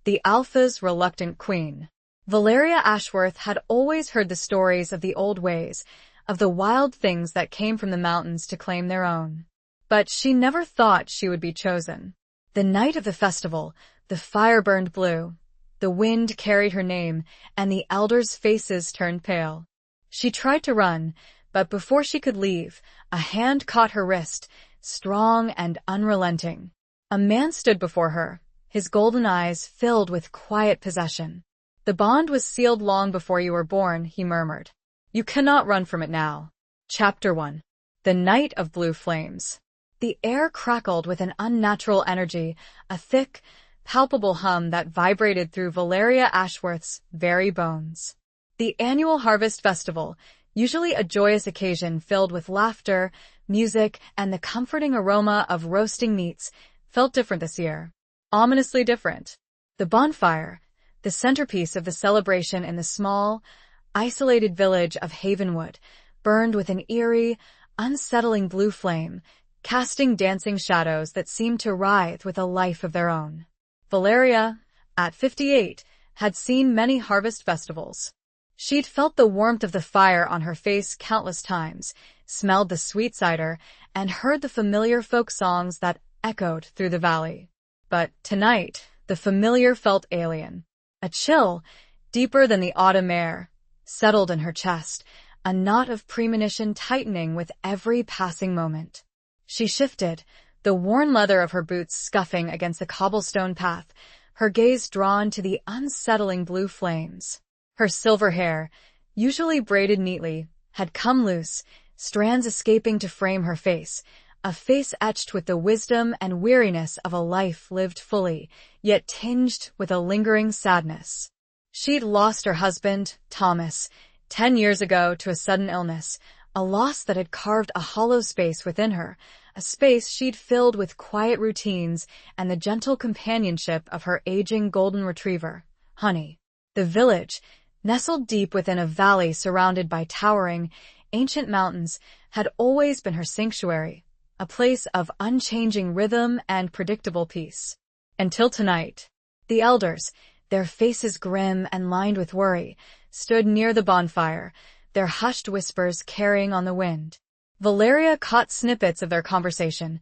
The Alpha's Reluctant Queen. Valeria Ashworth had always heard the stories of the old ways, of the wild things that came from the mountains to claim their own. But she never thought she would be chosen. The night of the festival, the fire burned blue. The wind carried her name, and the elders' faces turned pale. She tried to run, but before she could leave, a hand caught her wrist, strong and unrelenting. A man stood before her, his golden eyes filled with quiet possession. "The bond was sealed long before you were born," he murmured. "You cannot run from it now." Chapter 1. The Night of Blue Flames. The air crackled with an unnatural energy, a thick, palpable hum that vibrated through Valeria Ashworth's very bones. The annual Harvest Festival, usually a joyous occasion filled with laughter, music, and the comforting aroma of roasting meats, felt different this year. Ominously different. The bonfire, the centerpiece of the celebration in the small, isolated village of Havenwood, burned with an eerie, unsettling blue flame, casting dancing shadows that seemed to writhe with a life of their own. Valeria, at 58, had seen many harvest festivals. She'd felt the warmth of the fire on her face countless times, smelled the sweet cider, and heard the familiar folk songs that echoed through the valley. But tonight, the familiar felt alien. A chill, deeper than the autumn air, settled in her chest, a knot of premonition tightening with every passing moment. She shifted, the worn leather of her boots scuffing against the cobblestone path, her gaze drawn to the unsettling blue flames. Her silver hair, usually braided neatly, had come loose, strands escaping to frame her face, a face etched with the wisdom and weariness of a life lived fully, yet tinged with a lingering sadness. She'd lost her husband, Thomas, 10 years ago to a sudden illness, a loss that had carved a hollow space within her, a space she'd filled with quiet routines and the gentle companionship of her aging golden retriever, Honey. The village, nestled deep within a valley surrounded by towering, ancient mountains, had always been her sanctuary, a place of unchanging rhythm and predictable peace. Until tonight. The elders, their faces grim and lined with worry, stood near the bonfire, their hushed whispers carrying on the wind. Valeria caught snippets of their conversation.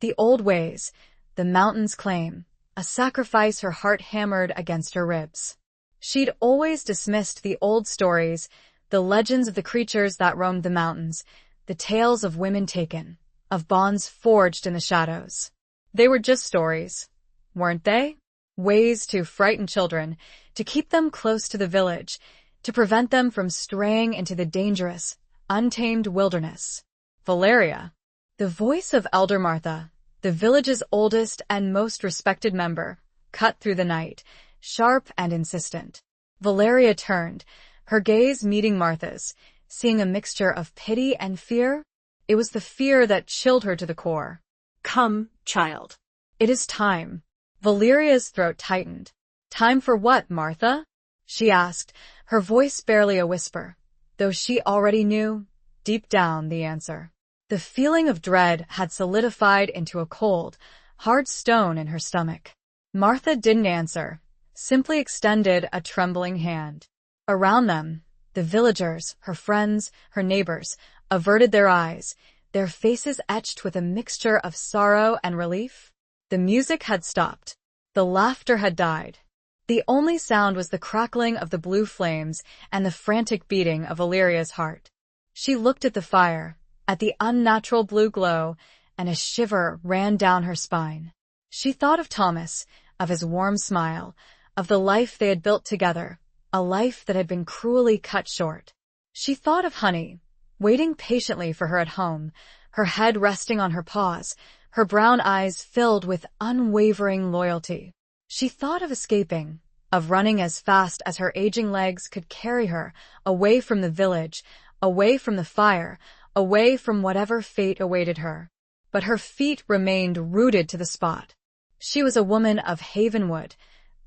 The old ways, the mountain's claim, a sacrifice her heart hammered against her ribs. She'd always dismissed the old stories, the legends of the creatures that roamed the mountains, the tales of women taken, of bonds forged in the shadows. They were just stories, weren't they? Ways to frighten children, to keep them close to the village, to prevent them from straying into the dangerous, untamed wilderness. Valeria, the voice of Elder Martha, the village's oldest and most respected member, cut through the night, sharp and insistent. Valeria turned, her gaze meeting Martha's, seeing a mixture of pity and fear. It was the fear that chilled her to the core. "Come, child. It is time." Valeria's throat tightened. "Time for what, Martha?" she asked, her voice barely a whisper, though she already knew, deep down, the answer. The feeling of dread had solidified into a cold, hard stone in her stomach. Martha didn't answer, simply extended a trembling hand. Around them, the villagers, her friends, her neighbors, averted their eyes, their faces etched with a mixture of sorrow and relief. The music had stopped. The laughter had died. The only sound was the crackling of the blue flames and the frantic beating of Valeria's heart. She looked at the fire, at the unnatural blue glow, and a shiver ran down her spine. She thought of Thomas, of his warm smile, of the life they had built together, a life that had been cruelly cut short. She thought of Honey, waiting patiently for her at home, her head resting on her paws, her brown eyes filled with unwavering loyalty. She thought of escaping, of running as fast as her aging legs could carry her, away from the village, away from the fire, away from whatever fate awaited her. But her feet remained rooted to the spot. She was a woman of Havenwood,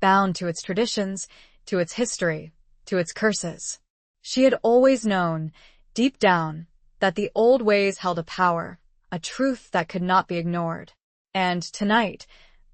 bound to its traditions, to its history, to its curses. She had always known, deep down, that the old ways held a power, a truth that could not be ignored. And tonight,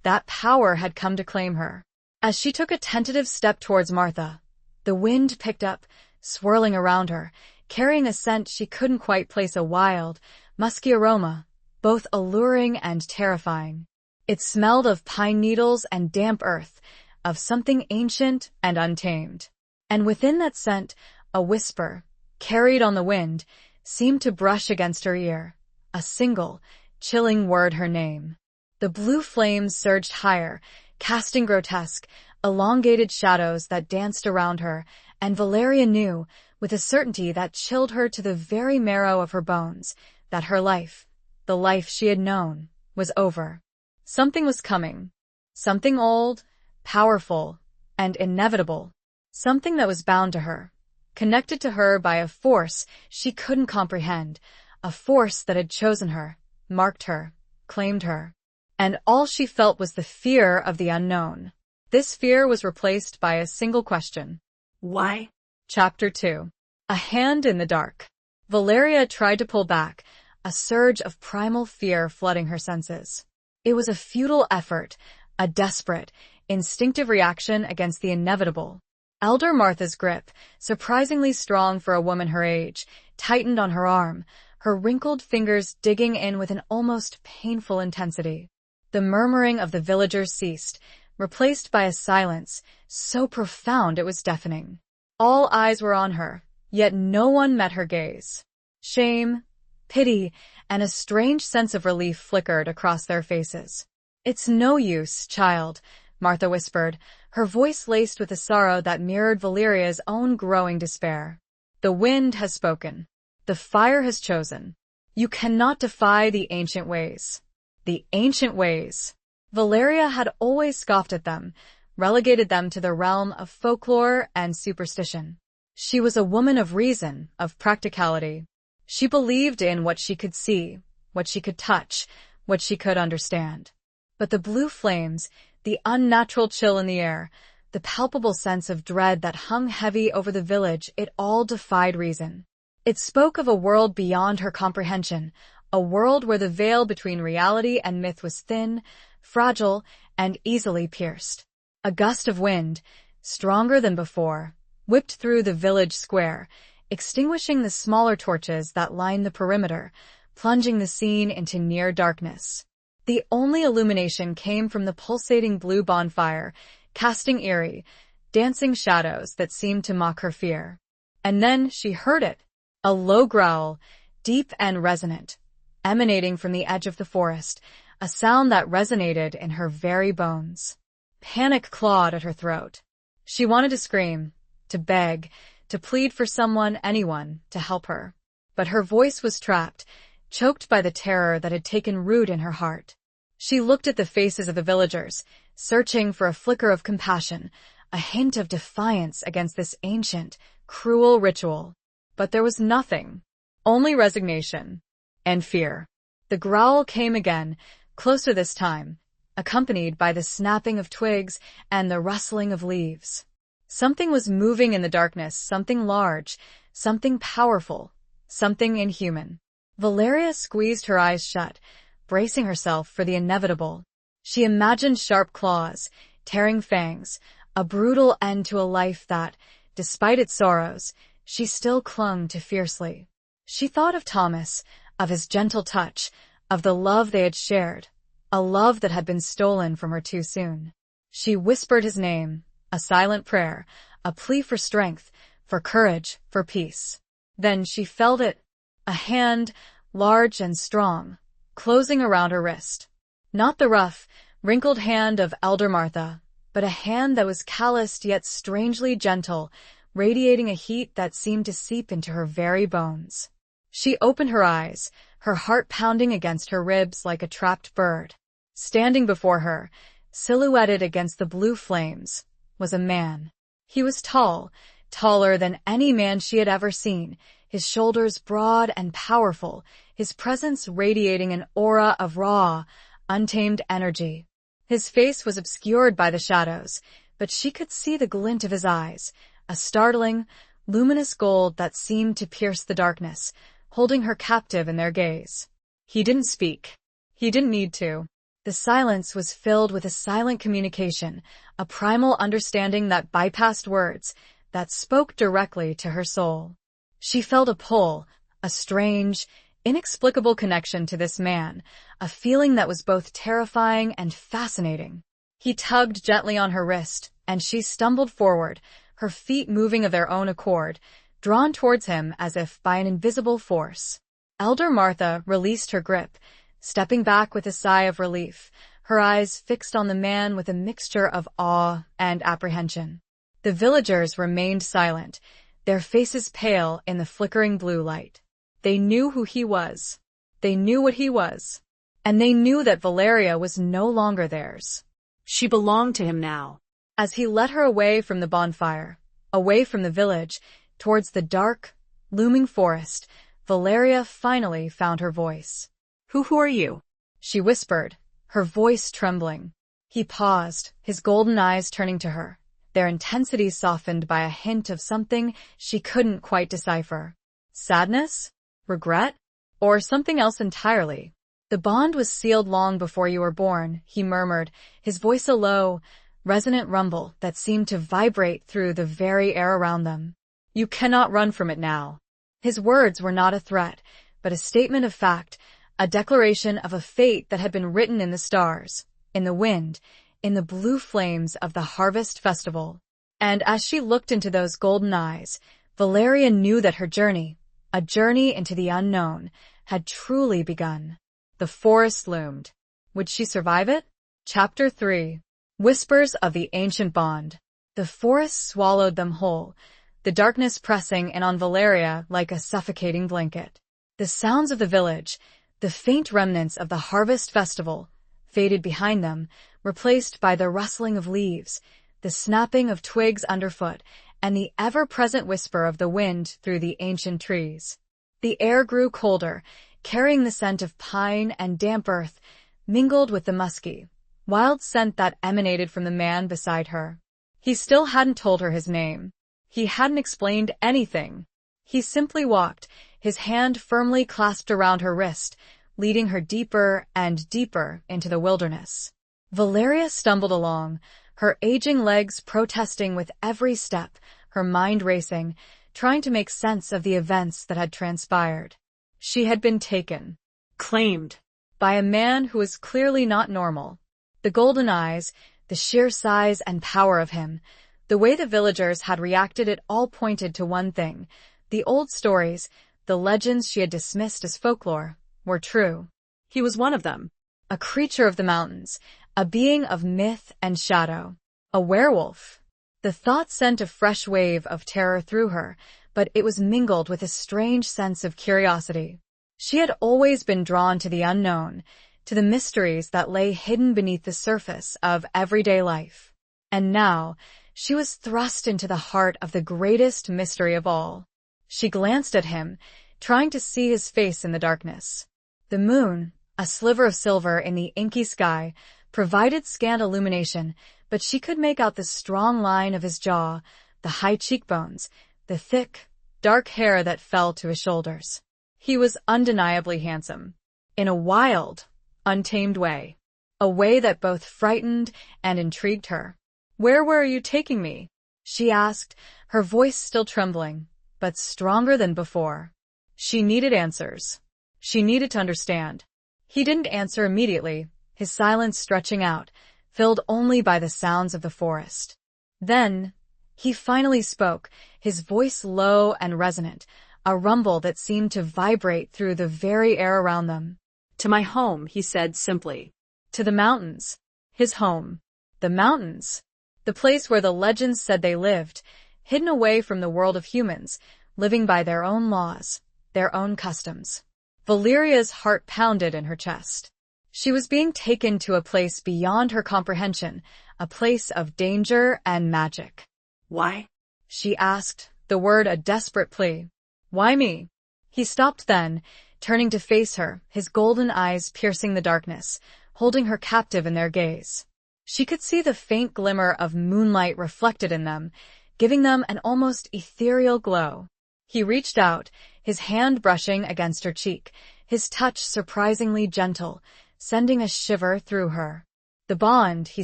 that power had come to claim her. As she took a tentative step towards Martha, the wind picked up, swirling around her, carrying a scent she couldn't quite place, a wild, musky aroma, both alluring and terrifying. It smelled of pine needles and damp earth, of something ancient and untamed. And within that scent, a whisper, carried on the wind, seemed to brush against her ear, a single, chilling word: her name. The blue flames surged higher, casting grotesque, elongated shadows that danced around her, and Valeria knew, with a certainty that chilled her to the very marrow of her bones, that her life, the life she had known, was over. Something was coming. Something old, powerful, and inevitable. Something that was bound to her, connected to her by a force she couldn't comprehend, a force that had chosen her, marked her, claimed her. And all she felt was the fear of the unknown. This fear was replaced by a single question. Why? Chapter 2. A hand in the dark. Valeria tried to pull back, a surge of primal fear flooding her senses. It was a futile effort, a desperate, instinctive reaction against the inevitable. Elder Martha's grip, surprisingly strong for a woman her age, tightened on her arm, her wrinkled fingers digging in with an almost painful intensity. The murmuring of the villagers ceased, replaced by a silence so profound it was deafening. All eyes were on her, yet no one met her gaze. Shame, pity, and a strange sense of relief flickered across their faces. "It's no use, child," Martha whispered, her voice laced with a sorrow that mirrored Valeria's own growing despair. "The wind has spoken. The fire has chosen. You cannot defy the ancient ways." The ancient ways. Valeria had always scoffed at them, relegated them to the realm of folklore and superstition. She was a woman of reason, of practicality. She believed in what she could see, what she could touch, what she could understand. But the blue flames, the unnatural chill in the air, the palpable sense of dread that hung heavy over the village, it all defied reason. It spoke of a world beyond her comprehension, a world where the veil between reality and myth was thin, fragile, and easily pierced. A gust of wind, stronger than before, whipped through the village square, extinguishing the smaller torches that lined the perimeter, plunging the scene into near darkness. The only illumination came from the pulsating blue bonfire, casting eerie, dancing shadows that seemed to mock her fear. And then she heard it, a low growl, deep and resonant, emanating from the edge of the forest, a sound that resonated in her very bones. Panic clawed at her throat. She wanted to scream, to beg, to plead for someone, anyone, to help her. But her voice was trapped, choked by the terror that had taken root in her heart. She looked at the faces of the villagers, searching for a flicker of compassion, a hint of defiance against this ancient, cruel ritual. But there was nothing. Only resignation. And fear. The growl came again, closer this time, accompanied by the snapping of twigs and the rustling of leaves. Something was moving in the darkness, something large, something powerful, something inhuman. Valeria squeezed her eyes shut, bracing herself for the inevitable. She imagined sharp claws, tearing fangs, a brutal end to a life that, despite its sorrows, she still clung to fiercely. She thought of Thomas, of his gentle touch, of the love they had shared, a love that had been stolen from her too soon. She whispered his name, a silent prayer, a plea for strength, for courage, for peace. Then she felt it, a hand, large and strong, closing around her wrist. Not the rough, wrinkled hand of Elder Martha, but a hand that was calloused yet strangely gentle, radiating a heat that seemed to seep into her very bones. She opened her eyes, her heart pounding against her ribs like a trapped bird. Standing before her, silhouetted against the blue flames, was a man. He was tall, taller than any man she had ever seen, his shoulders broad and powerful, his presence radiating an aura of raw, untamed energy. His face was obscured by the shadows, but she could see the glint of his eyes, a startling, luminous gold that seemed to pierce the darkness, holding her captive in their gaze. He didn't speak. He didn't need to. The silence was filled with a silent communication, a primal understanding that bypassed words, that spoke directly to her soul. She felt a pull, a strange, inexplicable connection to this man, a feeling that was both terrifying and fascinating. He tugged gently on her wrist, and she stumbled forward, her feet moving of their own accord, drawn towards him as if by an invisible force. Elder Martha released her grip, stepping back with a sigh of relief, her eyes fixed on the man with a mixture of awe and apprehension. The villagers remained silent, their faces pale in the flickering blue light. They knew who he was. They knew what he was. And they knew that Valeria was no longer theirs. She belonged to him now. As he led her away from the bonfire, away from the village, towards the dark, looming forest, Valeria finally found her voice. Who are you? She whispered, her voice trembling. He paused, his golden eyes turning to her, their intensity softened by a hint of something she couldn't quite decipher. Sadness? Regret? Or something else entirely? The bond was sealed long before you were born, he murmured, his voice a low, resonant rumble that seemed to vibrate through the very air around them. You cannot run from it now. His words were not a threat, but a statement of fact, a declaration of a fate that had been written in the stars, in the wind, in the blue flames of the harvest festival. And as she looked into those golden eyes, Valeria knew that her journey, a journey into the unknown, had truly begun. The forest loomed. Would she survive it? Chapter 3. Whispers of the Ancient Bond. The forest swallowed them whole, the darkness pressing in on Valeria like a suffocating blanket. The sounds of the village, the faint remnants of the harvest festival, faded behind them, replaced by the rustling of leaves, the snapping of twigs underfoot, and the ever-present whisper of the wind through the ancient trees. The air grew colder, carrying the scent of pine and damp earth, mingled with the musky, wild scent that emanated from the man beside her. He still hadn't told her his name. He hadn't explained anything. He simply walked, his hand firmly clasped around her wrist, leading her deeper and deeper into the wilderness. Valeria stumbled along, her aging legs protesting with every step, her mind racing, trying to make sense of the events that had transpired. She had been taken, Claimed. by a man who was clearly not normal. The golden eyes, the sheer size and power of him, the way the villagers had reacted, it all pointed to one thing. The old stories, the legends she had dismissed as folklore, were true. He was one of them. A creature of the mountains, a being of myth and shadow. A werewolf. The thought sent a fresh wave of terror through her, but it was mingled with a strange sense of curiosity. She had always been drawn to the unknown, to the mysteries that lay hidden beneath the surface of everyday life. And now, she was thrust into the heart of the greatest mystery of all. She glanced at him, trying to see his face in the darkness. The moon, a sliver of silver in the inky sky, provided scant illumination, but she could make out the strong line of his jaw, the high cheekbones, the thick, dark hair that fell to his shoulders. He was undeniably handsome, in a wild, untamed way, a way that both frightened and intrigued her. "Where were you taking me?" she asked, her voice still trembling, but stronger than before. She needed answers. She needed to understand. He didn't answer immediately, his silence stretching out, filled only by the sounds of the forest. Then, he finally spoke, his voice low and resonant, a rumble that seemed to vibrate through the very air around them. To my home, he said simply. To the mountains. His home. The mountains. The place where the legends said they lived, hidden away from the world of humans, living by their own laws, their own customs. Valeria's heart pounded in her chest. She was being taken to a place beyond her comprehension, a place of danger and magic. Why? She asked, the word a desperate plea. Why me? He stopped then, turning to face her, his golden eyes piercing the darkness, holding her captive in their gaze. She could see the faint glimmer of moonlight reflected in them, giving them an almost ethereal glow. He reached out, his hand brushing against her cheek, his touch surprisingly gentle, sending a shiver through her. "The bond," he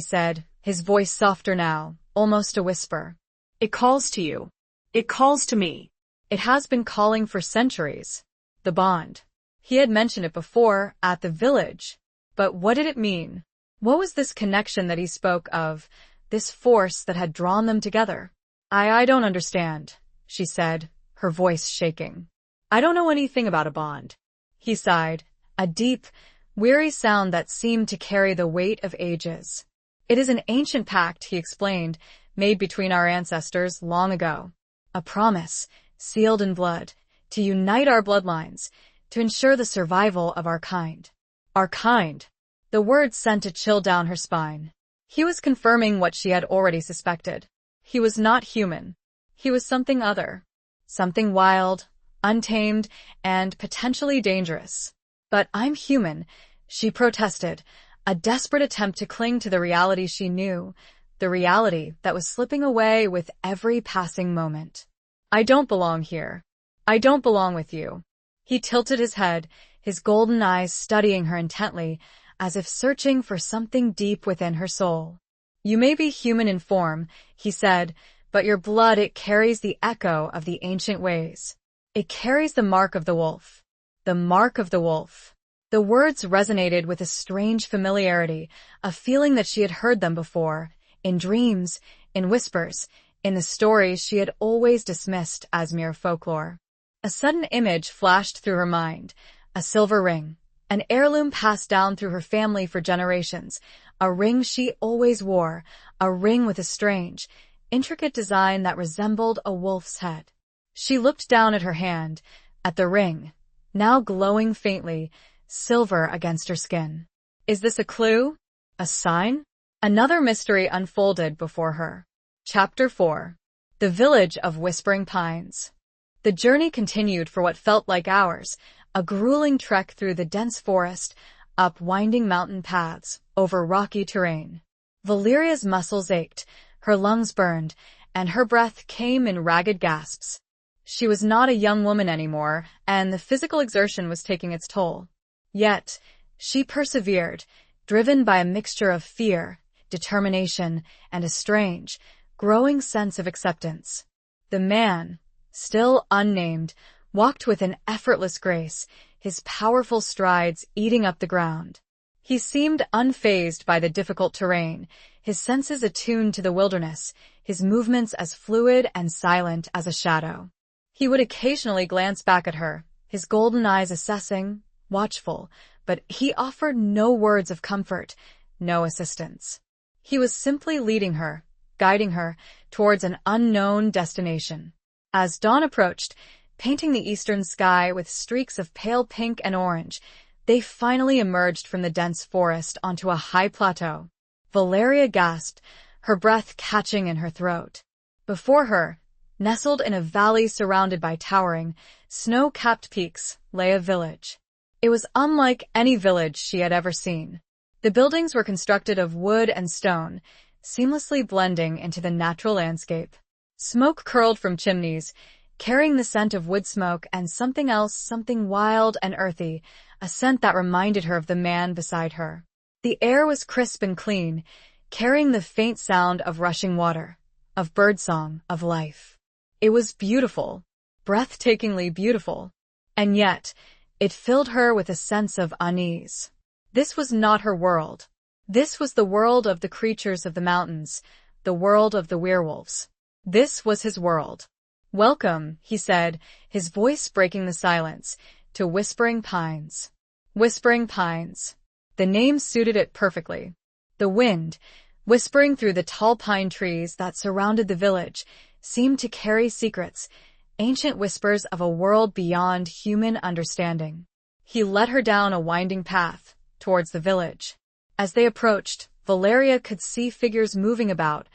said, his voice softer now, almost a whisper. "It calls to you. It calls to me." "It has been calling for centuries." The bond. He had mentioned it before, at the village. But what did it mean? What was this connection that he spoke of, this force that had drawn them together? I don't understand," she said, her voice shaking. "I don't know anything about a bond." He sighed, a deep, weary sound that seemed to carry the weight of ages. "It is an ancient pact," he explained, "made between our ancestors long ago. A promise, sealed in blood, to unite our bloodlines, to ensure the survival of our kind." Our kind. The words sent a chill down her spine. He was confirming what she had already suspected. He was not human. He was something other. Something wild, untamed, and potentially dangerous. "But I'm human," she protested, a desperate attempt to cling to the reality she knew, the reality that was slipping away with every passing moment. "I don't belong here. I don't belong with you." He tilted his head, his golden eyes studying her intently, as if searching for something deep within her soul. "You may be human in form," he said, "but your blood, it carries the echo of the ancient ways. It carries the mark of the wolf." The mark of the wolf. The words resonated with a strange familiarity, a feeling that she had heard them before, in dreams, in whispers, in the stories she had always dismissed as mere folklore. A sudden image flashed through her mind, a silver ring, an heirloom passed down through her family for generations, a ring she always wore, a ring with a strange, intricate design that resembled a wolf's head. She looked down at her hand, at the ring, now glowing faintly, silver against her skin. Is this a clue? A sign? Another mystery unfolded before her. Chapter 4. The Village of Whispering Pines. The journey continued for what felt like hours, a grueling trek through the dense forest, up winding mountain paths, over rocky terrain. Valeria's muscles ached, her lungs burned, and her breath came in ragged gasps. She was not a young woman anymore, and the physical exertion was taking its toll. Yet, she persevered, driven by a mixture of fear, determination, and a strange, growing sense of acceptance. The man, still unnamed, walked with an effortless grace, his powerful strides eating up the ground. He seemed unfazed by the difficult terrain, his senses attuned to the wilderness, his movements as fluid and silent as a shadow. He would occasionally glance back at her, his golden eyes assessing, watchful, but he offered no words of comfort, no assistance. He was simply leading her, guiding her, towards an unknown destination. As dawn approached, painting the eastern sky with streaks of pale pink and orange, they finally emerged from the dense forest onto a high plateau. Valeria gasped, her breath catching in her throat. Before her, nestled in a valley surrounded by towering, snow-capped peaks, lay a village. It was unlike any village she had ever seen. The buildings were constructed of wood and stone, seamlessly blending into the natural landscape. Smoke curled from chimneys, carrying the scent of wood smoke and something else, something wild and earthy, a scent that reminded her of the man beside her. The air was crisp and clean, carrying the faint sound of rushing water, of birdsong, of life. It was beautiful, breathtakingly beautiful, and yet it filled her with a sense of unease. This was not her world. This was the world of the creatures of the mountains, the world of the werewolves. This was his world. "Welcome," he said, his voice breaking the silence, "to Whispering Pines." Whispering Pines. The name suited it perfectly. The wind, whispering through the tall pine trees that surrounded the village, seemed to carry secrets, ancient whispers of a world beyond human understanding. He led her down a winding path, towards the village. As they approached, Valeria could see figures moving about,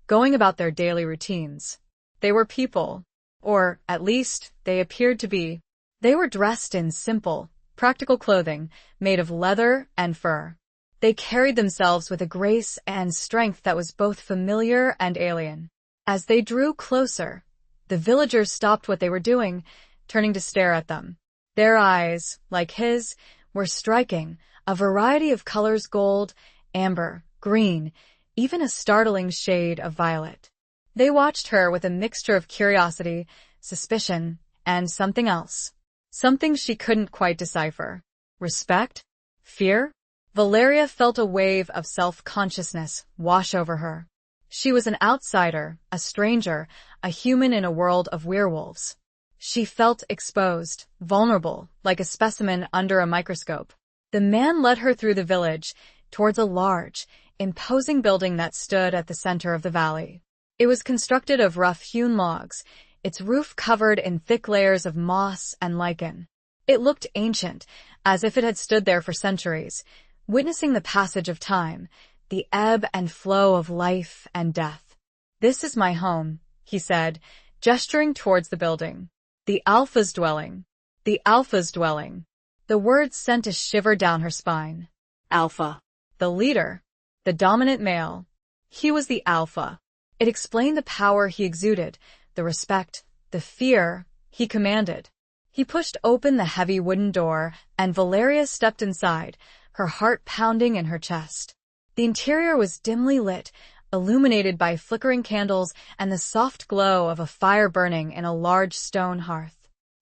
going about their daily routines. They were people, or at least they appeared to be. They were dressed in simple, practical clothing made of leather and fur. They carried themselves with a grace and strength that was both familiar and alien. As they drew closer, the villagers stopped what they were doing, turning to stare at them. Their eyes, like his, were striking, A variety of colors: gold, amber, green, even a startling shade of violet. They watched her with a mixture of curiosity, suspicion, and something else. Something she couldn't quite decipher. Respect? Fear? Valeria felt a wave of self-consciousness wash over her. She was an outsider, a stranger, a human in a world of werewolves. She felt exposed, vulnerable, like a specimen under a microscope. The man led her through the village, towards a large, imposing building that stood at the center of the valley. It was constructed of rough-hewn logs, its roof covered in thick layers of moss and lichen. It looked ancient, as if it had stood there for centuries, witnessing the passage of time, the ebb and flow of life and death. "This is my home," he said, gesturing towards the building. "The Alpha's dwelling. The Alpha's dwelling." The words sent a shiver down her spine. Alpha. The leader. The dominant male. He was the Alpha. It explained the power he exuded, the respect, the fear he commanded. He pushed open the heavy wooden door, and Valeria stepped inside, her heart pounding in her chest. The interior was dimly lit, illuminated by flickering candles and the soft glow of a fire burning in a large stone hearth.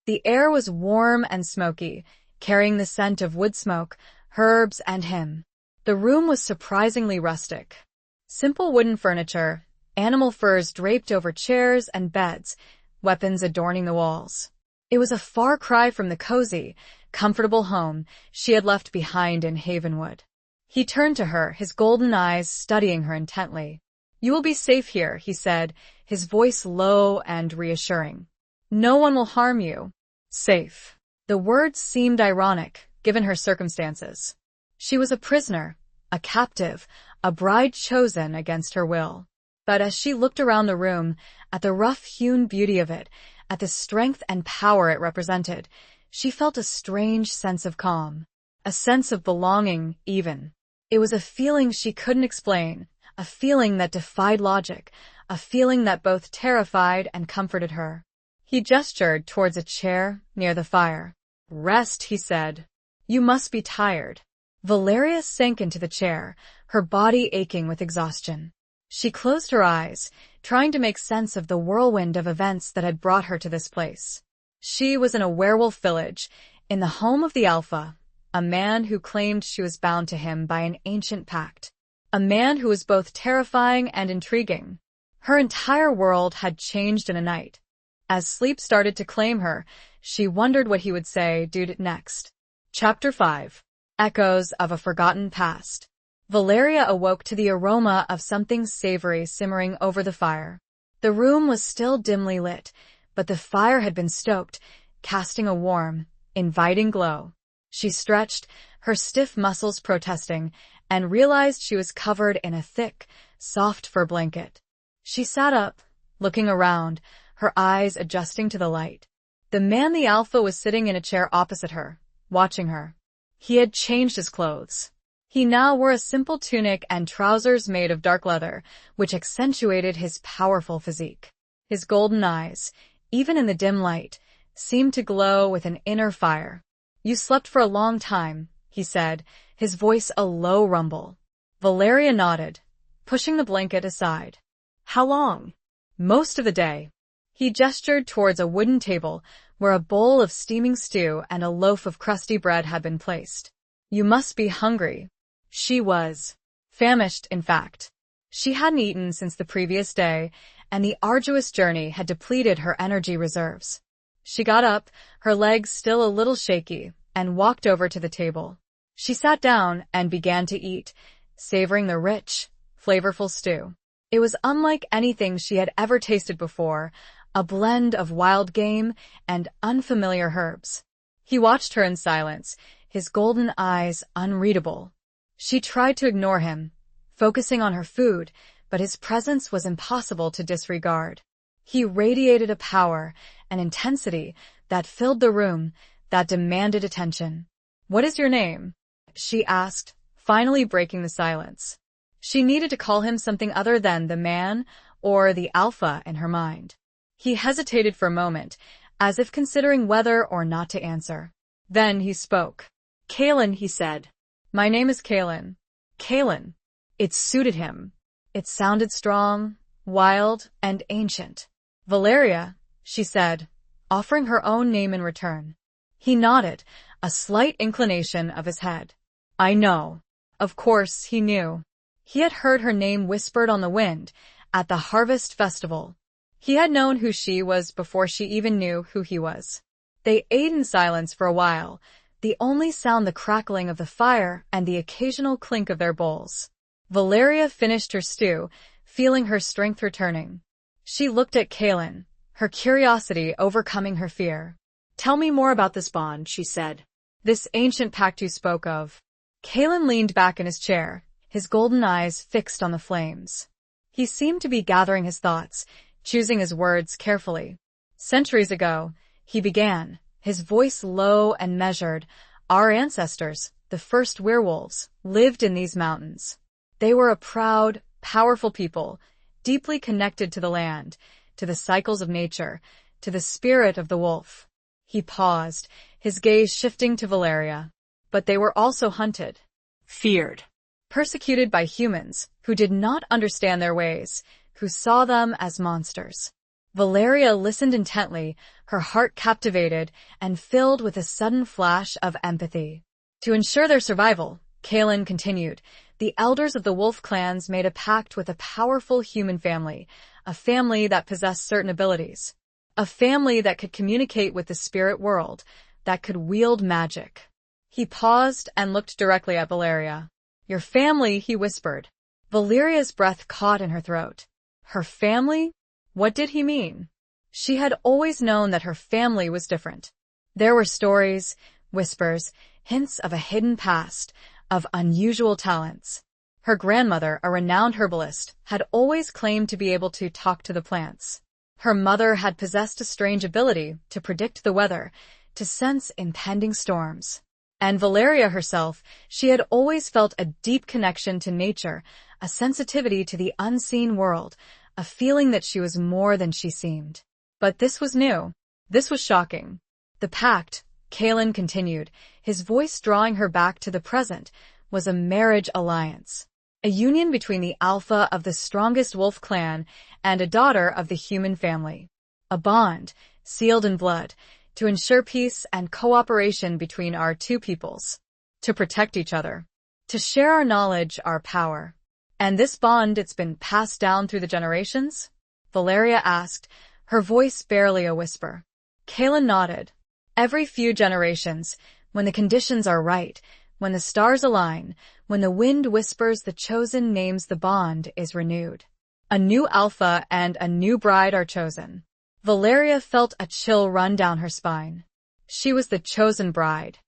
The air was warm and smoky, carrying the scent of wood smoke, herbs, and him. The room was surprisingly rustic. Simple wooden furniture, animal furs draped over chairs and beds, weapons adorning the walls. It was a far cry from the cozy, comfortable home she had left behind in Havenwood. He turned to her, his golden eyes studying her intently. "You will be safe here," he said, his voice low and reassuring. "No one will harm you." Safe. The words seemed ironic, given her circumstances. She was a prisoner, a captive, a bride chosen against her will. But as she looked around the room, at the rough-hewn beauty of it, at the strength and power it represented, she felt a strange sense of calm, a sense of belonging, even. It was a feeling she couldn't explain, a feeling that defied logic, a feeling that both terrified and comforted her. He gestured towards a chair near the fire. "Rest," he said. "You must be tired." Valeria sank into the chair, her body aching with exhaustion. She closed her eyes, trying to make sense of the whirlwind of events that had brought her to this place. She was in a werewolf village, in the home of the Alpha, a man who claimed she was bound to him by an ancient pact. A man who was both terrifying and intriguing. Her entire world had changed in a night. As sleep started to claim her, she wondered what he would say next. Chapter 5. Echoes of a Forgotten Past. Valeria awoke to the aroma of something savory simmering over the fire. The room was still dimly lit, but the fire had been stoked, casting a warm, inviting glow. She stretched, her stiff muscles protesting, and realized she was covered in a thick, soft fur blanket. She sat up, looking around, her eyes adjusting to the light. The man, the Alpha, was sitting in a chair opposite her, watching her. He had changed his clothes. He now wore a simple tunic and trousers made of dark leather, which accentuated his powerful physique. His golden eyes, even in the dim light, seemed to glow with an inner fire. "You slept for a long time," he said, his voice a low rumble. Valeria nodded, pushing the blanket aside. "How long?" "Most of the day." He gestured towards a wooden table where a bowl of steaming stew and a loaf of crusty bread had been placed. "You must be hungry." She was. Famished, in fact. She hadn't eaten since the previous day, and the arduous journey had depleted her energy reserves. She got up, her legs still a little shaky, and walked over to the table. She sat down and began to eat, savoring the rich, flavorful stew. It was unlike anything she had ever tasted before, a blend of wild game and unfamiliar herbs. He watched her in silence, his golden eyes unreadable. She tried to ignore him, focusing on her food, but his presence was impossible to disregard. He radiated a power, an intensity, that filled the room, that demanded attention. "What is your name?" she asked, finally breaking the silence. She needed to call him something other than the man or the Alpha in her mind. He hesitated for a moment, as if considering whether or not to answer. Then he spoke. "Kaelin," he said. My name is Kalen. Kalen. It suited him. It sounded strong, wild, and ancient. Valeria, she said, offering her own name in return. He nodded, a slight inclination of his head. I know. Of course, he knew. He had heard her name whispered on the wind at the Harvest Festival. He had known who she was before she even knew who he was. They ate in silence for a while, the only sound the crackling of the fire and the occasional clink of their bowls. Valeria finished her stew, feeling her strength returning. She looked at Kalen, her curiosity overcoming her fear. Tell me more about this bond, she said. This ancient pact you spoke of. Kalen leaned back in his chair, his golden eyes fixed on the flames. He seemed to be gathering his thoughts, choosing his words carefully. Centuries ago, he began, his voice low and measured, our ancestors, the first werewolves, lived in these mountains. They were a proud, powerful people, deeply connected to the land, to the cycles of nature, to the spirit of the wolf. He paused, his gaze shifting to Valeria. But they were also hunted. Feared. Persecuted by humans, who did not understand their ways, who saw them as monsters. Valeria listened intently, her heart captivated and filled with a sudden flash of empathy. To ensure their survival, Kalen continued, the elders of the wolf clans made a pact with a powerful human family, a family that possessed certain abilities. A family that could communicate with the spirit world, that could wield magic. He paused and looked directly at Valeria. Your family, he whispered. Valeria's breath caught in her throat. Her family? What did he mean? She had always known that her family was different. There were stories, whispers, hints of a hidden past, of unusual talents. Her grandmother, a renowned herbalist, had always claimed to be able to talk to the plants. Her mother had possessed a strange ability to predict the weather, to sense impending storms. And Valeria herself, she had always felt a deep connection to nature, a sensitivity to the unseen world, a feeling that she was more than she seemed. But this was new. This was shocking. The pact, Kalen continued, his voice drawing her back to the present, was a marriage alliance. A union between the alpha of the strongest wolf clan and a daughter of the human family. A bond, sealed in blood, to ensure peace and cooperation between our two peoples. To protect each other. To share our knowledge, our power. And this bond, it's been passed down through the generations? Valeria asked, her voice barely a whisper. Kalen nodded. Every few generations, when the conditions are right, when the stars align, when the wind whispers the chosen names, the bond is renewed. A new alpha and a new bride are chosen. Valeria felt a chill run down her spine. She was the chosen bride.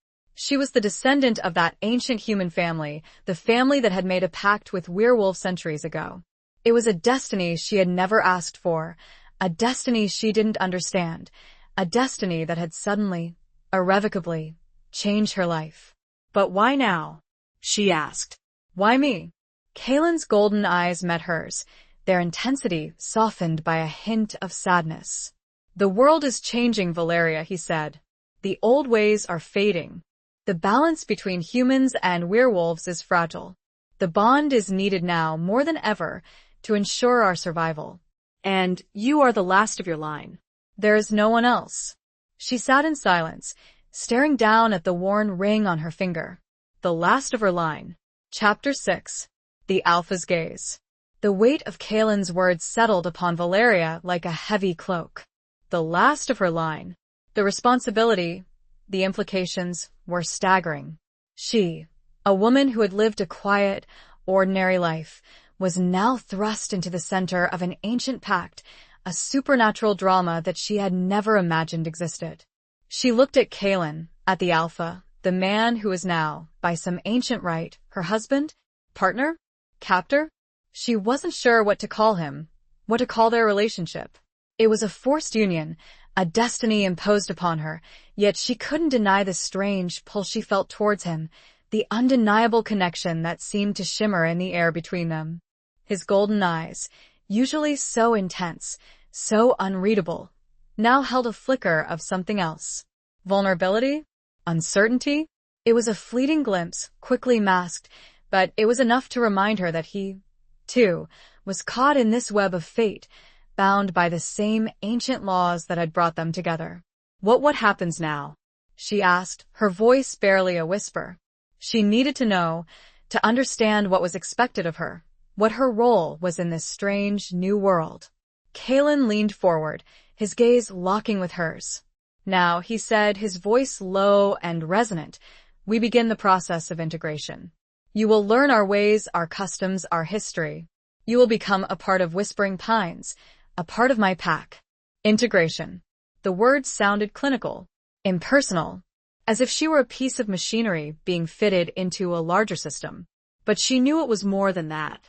She was the descendant of that ancient human family, the family that had made a pact with werewolves centuries ago. It was a destiny she had never asked for, a destiny she didn't understand, a destiny that had suddenly, irrevocably, changed her life. But why now? She asked. Why me? Kalen's golden eyes met hers, their intensity softened by a hint of sadness. The world is changing, Valeria, he said. The old ways are fading. The balance between humans and werewolves is fragile. The bond is needed now more than ever to ensure our survival. And you are the last of your line. There is no one else. She sat in silence, staring down at the worn ring on her finger. The last of her line. Chapter 6. The Alpha's Gaze. The weight of Kalen's words settled upon Valeria like a heavy cloak. The last of her line. The responsibility, the implications, were staggering. She, a woman who had lived a quiet, ordinary life, was now thrust into the center of an ancient pact, a supernatural drama that she had never imagined existed. She looked at Kalen, at the Alpha, the man who was now, by some ancient right, her husband, partner, captor. She wasn't sure what to call him, what to call their relationship. It was a forced union, a destiny imposed upon her, yet she couldn't deny the strange pull she felt towards him, the undeniable connection that seemed to shimmer in the air between them. His golden eyes, usually so intense, so unreadable, now held a flicker of something else. Vulnerability? Uncertainty? It was a fleeting glimpse, quickly masked, but it was enough to remind her that he, too, was caught in this web of fate, bound by the same ancient laws that had brought them together. What happens now? She asked, her voice barely a whisper. She needed to know, to understand what was expected of her, what her role was in this strange, new world. Kalen leaned forward, his gaze locking with hers. Now, he said, his voice low and resonant, we begin the process of integration. You will learn our ways, our customs, our history. You will become a part of Whispering Pines, a part of my pack. Integration. The words sounded clinical, impersonal, as if she were a piece of machinery being fitted into a larger system. But she knew it was more than that.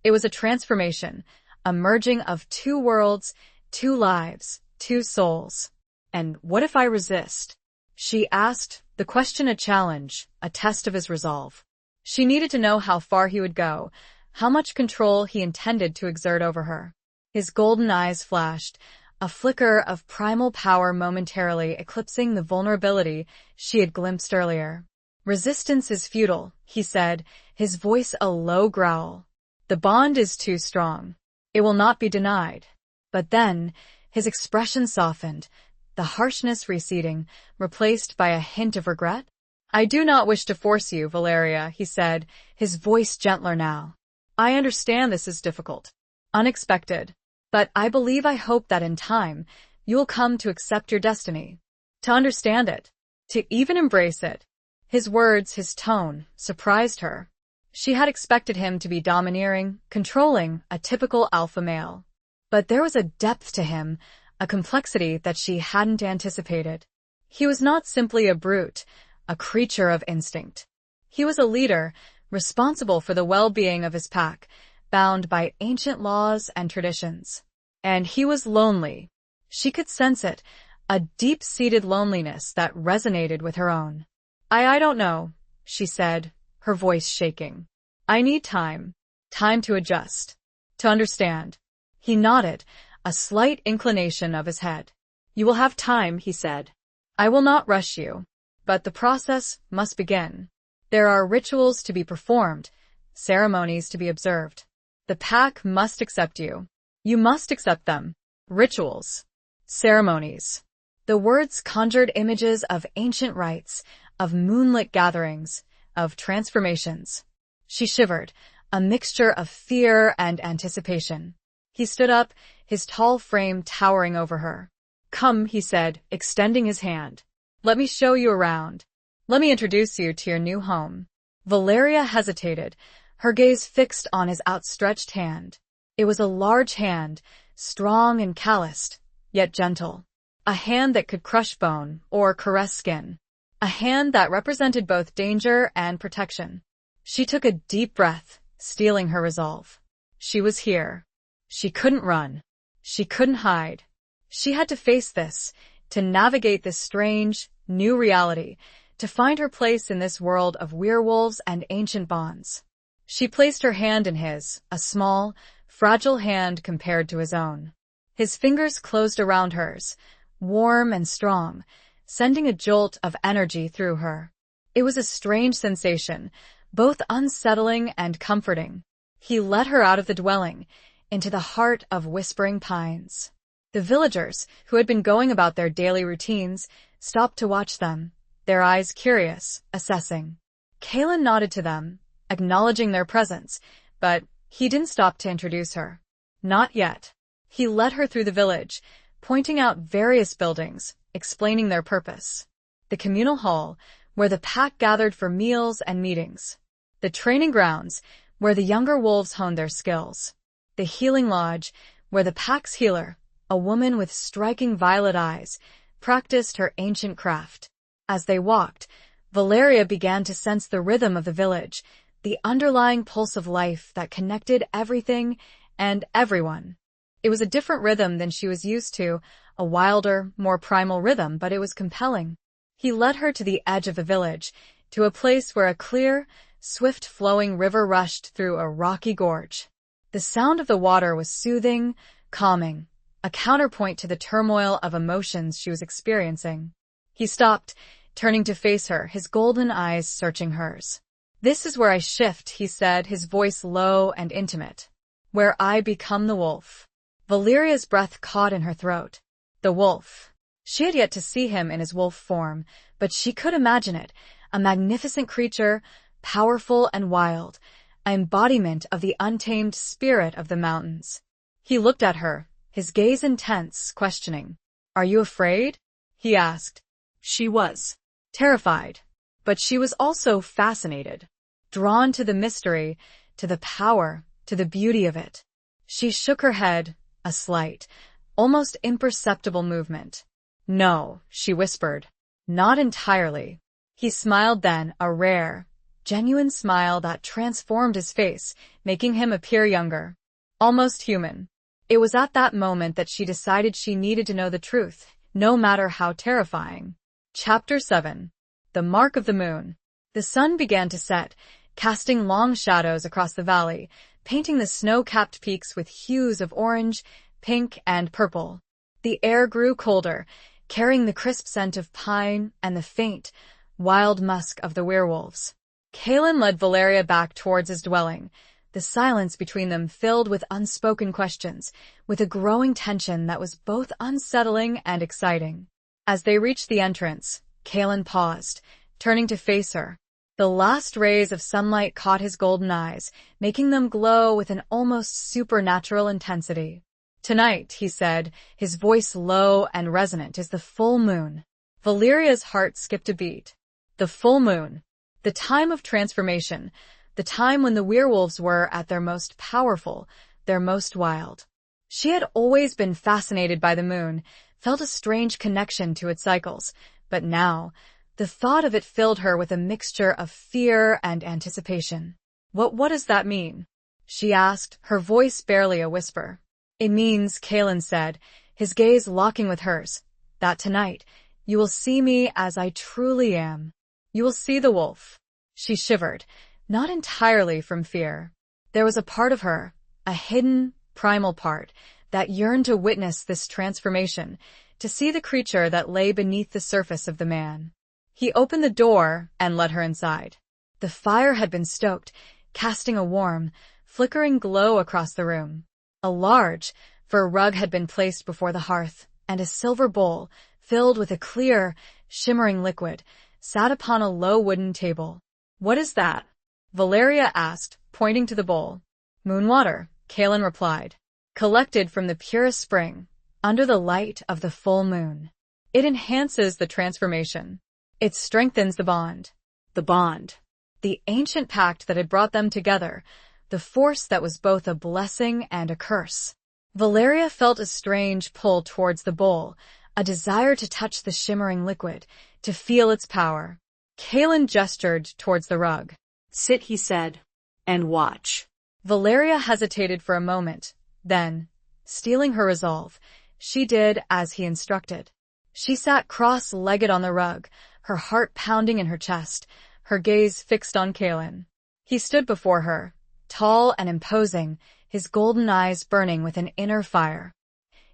It was a transformation, a merging of two worlds, two lives, two souls. And what if I resist? She asked, the question a challenge, a test of his resolve. She needed to know how far he would go, how much control he intended to exert over her. His golden eyes flashed, a flicker of primal power momentarily eclipsing the vulnerability she had glimpsed earlier. Resistance is futile, he said, his voice a low growl. The bond is too strong. It will not be denied. But then, his expression softened, the harshness receding, replaced by a hint of regret. I do not wish to force you, Valeria, he said, his voice gentler now. I understand this is difficult, unexpected, but I hope that in time, you will come to accept your destiny, to understand it, to even embrace it. His words, his tone, surprised her. She had expected him to be domineering, controlling, a typical alpha male. But there was a depth to him, a complexity that she hadn't anticipated. He was not simply a brute, a creature of instinct. He was a leader, responsible for the well-being of his pack, bound by ancient laws and traditions. And he was lonely. She could sense it, a deep-seated loneliness that resonated with her own. I don't know, she said, her voice shaking. I need time to adjust, to understand. He nodded, a slight inclination of his head. You will have time, he said. I will not rush you, but the process must begin. There are rituals to be performed, ceremonies to be observed. The pack must accept you. You must accept them. Rituals. Ceremonies. The words conjured images of ancient rites, of moonlit gatherings, of transformations. She shivered, a mixture of fear and anticipation. He stood up, his tall frame towering over her. Come, he said, extending his hand. Let me show you around. Let me introduce you to your new home. Valeria hesitated, her gaze fixed on his outstretched hand. It was a large hand, strong and calloused, yet gentle. A hand that could crush bone or caress skin. A hand that represented both danger and protection. She took a deep breath, steeling her resolve. She was here. She couldn't run. She couldn't hide. She had to face this, to navigate this strange, new reality, to find her place in this world of werewolves and ancient bonds. She placed her hand in his, a small, fragile hand compared to his own. His fingers closed around hers, warm and strong, sending a jolt of energy through her. It was a strange sensation, both unsettling and comforting. He led her out of the dwelling, into the heart of Whispering Pines. The villagers, who had been going about their daily routines, stopped to watch them, their eyes curious, assessing. Kalen nodded to them, acknowledging their presence, but he didn't stop to introduce her. Not yet. He led her through the village, pointing out various buildings, explaining their purpose. The communal hall, where the pack gathered for meals and meetings. The training grounds, where the younger wolves honed their skills. The healing lodge, where the pack's healer, a woman with striking violet eyes, practiced her ancient craft. As they walked, Valeria began to sense the rhythm of the village, the underlying pulse of life that connected everything and everyone. It was a different rhythm than she was used to, a wilder, more primal rhythm, but it was compelling. He led her to the edge of the village, to a place where a clear, swift-flowing river rushed through a rocky gorge. The sound of the water was soothing, calming, a counterpoint to the turmoil of emotions she was experiencing. He stopped, turning to face her, his golden eyes searching hers. "This is where I shift," he said, his voice low and intimate. "Where I become the wolf." Valeria's breath caught in her throat. The wolf. She had yet to see him in his wolf form, but she could imagine it, a magnificent creature, powerful and wild, an embodiment of the untamed spirit of the mountains. He looked at her, his gaze intense, questioning. "Are you afraid?" he asked. She was Terrified, but she was also fascinated, drawn to the mystery, to the power, to the beauty of it. She shook her head, a slight, almost imperceptible movement. "No," she whispered. "Not entirely." He smiled then, a rare, genuine smile that transformed his face, making him appear younger, almost human. It was at that moment that she decided she needed to know the truth, no matter how terrifying. Chapter 7. The Mark of the Moon. The sun began to set, casting long shadows across the valley, painting the snow-capped peaks with hues of orange, pink, and purple. The air grew colder, carrying the crisp scent of pine and the faint, wild musk of the werewolves. Kalen led Valeria back towards his dwelling, the silence between them filled with unspoken questions, with a growing tension that was both unsettling and exciting. As they reached the entrance, Kalen paused, turning to face her. The last rays of sunlight caught his golden eyes, making them glow with an almost supernatural intensity. "Tonight," he said, his voice low and resonant, "is the full moon." Valeria's heart skipped a beat. The full moon. The time of transformation. The time when the werewolves were at their most powerful, their most wild. She had always been fascinated by the moon, felt a strange connection to its cycles, but now, the thought of it filled her with a mixture of fear and anticipation. What does that mean?" she asked, her voice barely a whisper. "It means," Kalen said, his gaze locking with hers, "that tonight, you will see me as I truly am. You will see the wolf." She shivered, not entirely from fear. There was a part of her, a hidden, primal part, that yearned to witness this transformation, to see the creature that lay beneath the surface of the man. He opened the door and led her inside. The fire had been stoked, casting a warm, flickering glow across the room. A large, fur rug had been placed before the hearth, and a silver bowl, filled with a clear, shimmering liquid, sat upon a low wooden table. "What is that?" Valeria asked, pointing to the bowl. "Moon water," Kalen replied. "Collected from the purest spring, under the light of the full moon. It enhances the transformation. It strengthens the bond." The bond. The ancient pact that had brought them together, the force that was both a blessing and a curse. Valeria felt a strange pull towards the bowl, a desire to touch the shimmering liquid, to feel its power. Kalen gestured towards the rug. "Sit," he said, "and watch." Valeria hesitated for a moment, then, steeling her resolve, she did as he instructed. She sat cross-legged on the rug, her heart pounding in her chest, her gaze fixed on Kalen. He stood before her, tall and imposing, his golden eyes burning with an inner fire.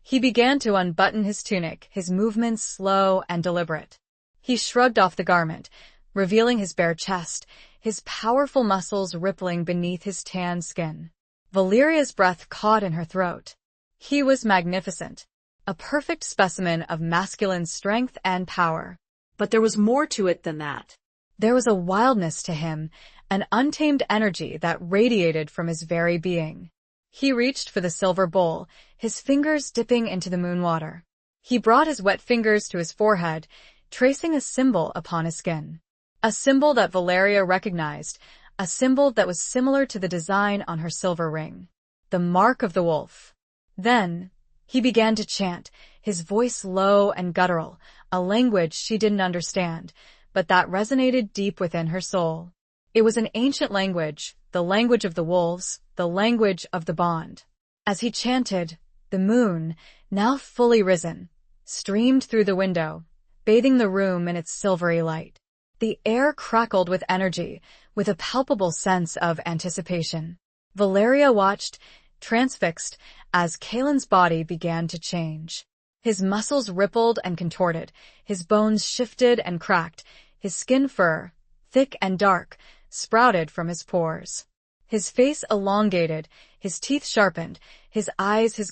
He began to unbutton his tunic, his movements slow and deliberate. He shrugged off the garment, revealing his bare chest, his powerful muscles rippling beneath his tan skin. Valeria's breath caught in her throat. He was magnificent, a perfect specimen of masculine strength and power. But there was more to it than that. There was a wildness to him, an untamed energy that radiated from his very being. He reached for the silver bowl, his fingers dipping into the moon water. He brought his wet fingers to his forehead, tracing a symbol upon his skin. A symbol that Valeria recognized, a symbol that was similar to the design on her silver ring. The mark of the wolf. Then, he began to chant, his voice low and guttural, a language she didn't understand, but that resonated deep within her soul. It was an ancient language, the language of the wolves, the language of the bond. As he chanted, the moon, now fully risen, streamed through the window, bathing the room in its silvery light. The air crackled with energy, with a palpable sense of anticipation. Valeria watched, transfixed, as Kalen's body began to change. His muscles rippled and contorted, his bones shifted and cracked, his skin fur, thick and dark, sprouted from his pores. His face elongated, his teeth sharpened, his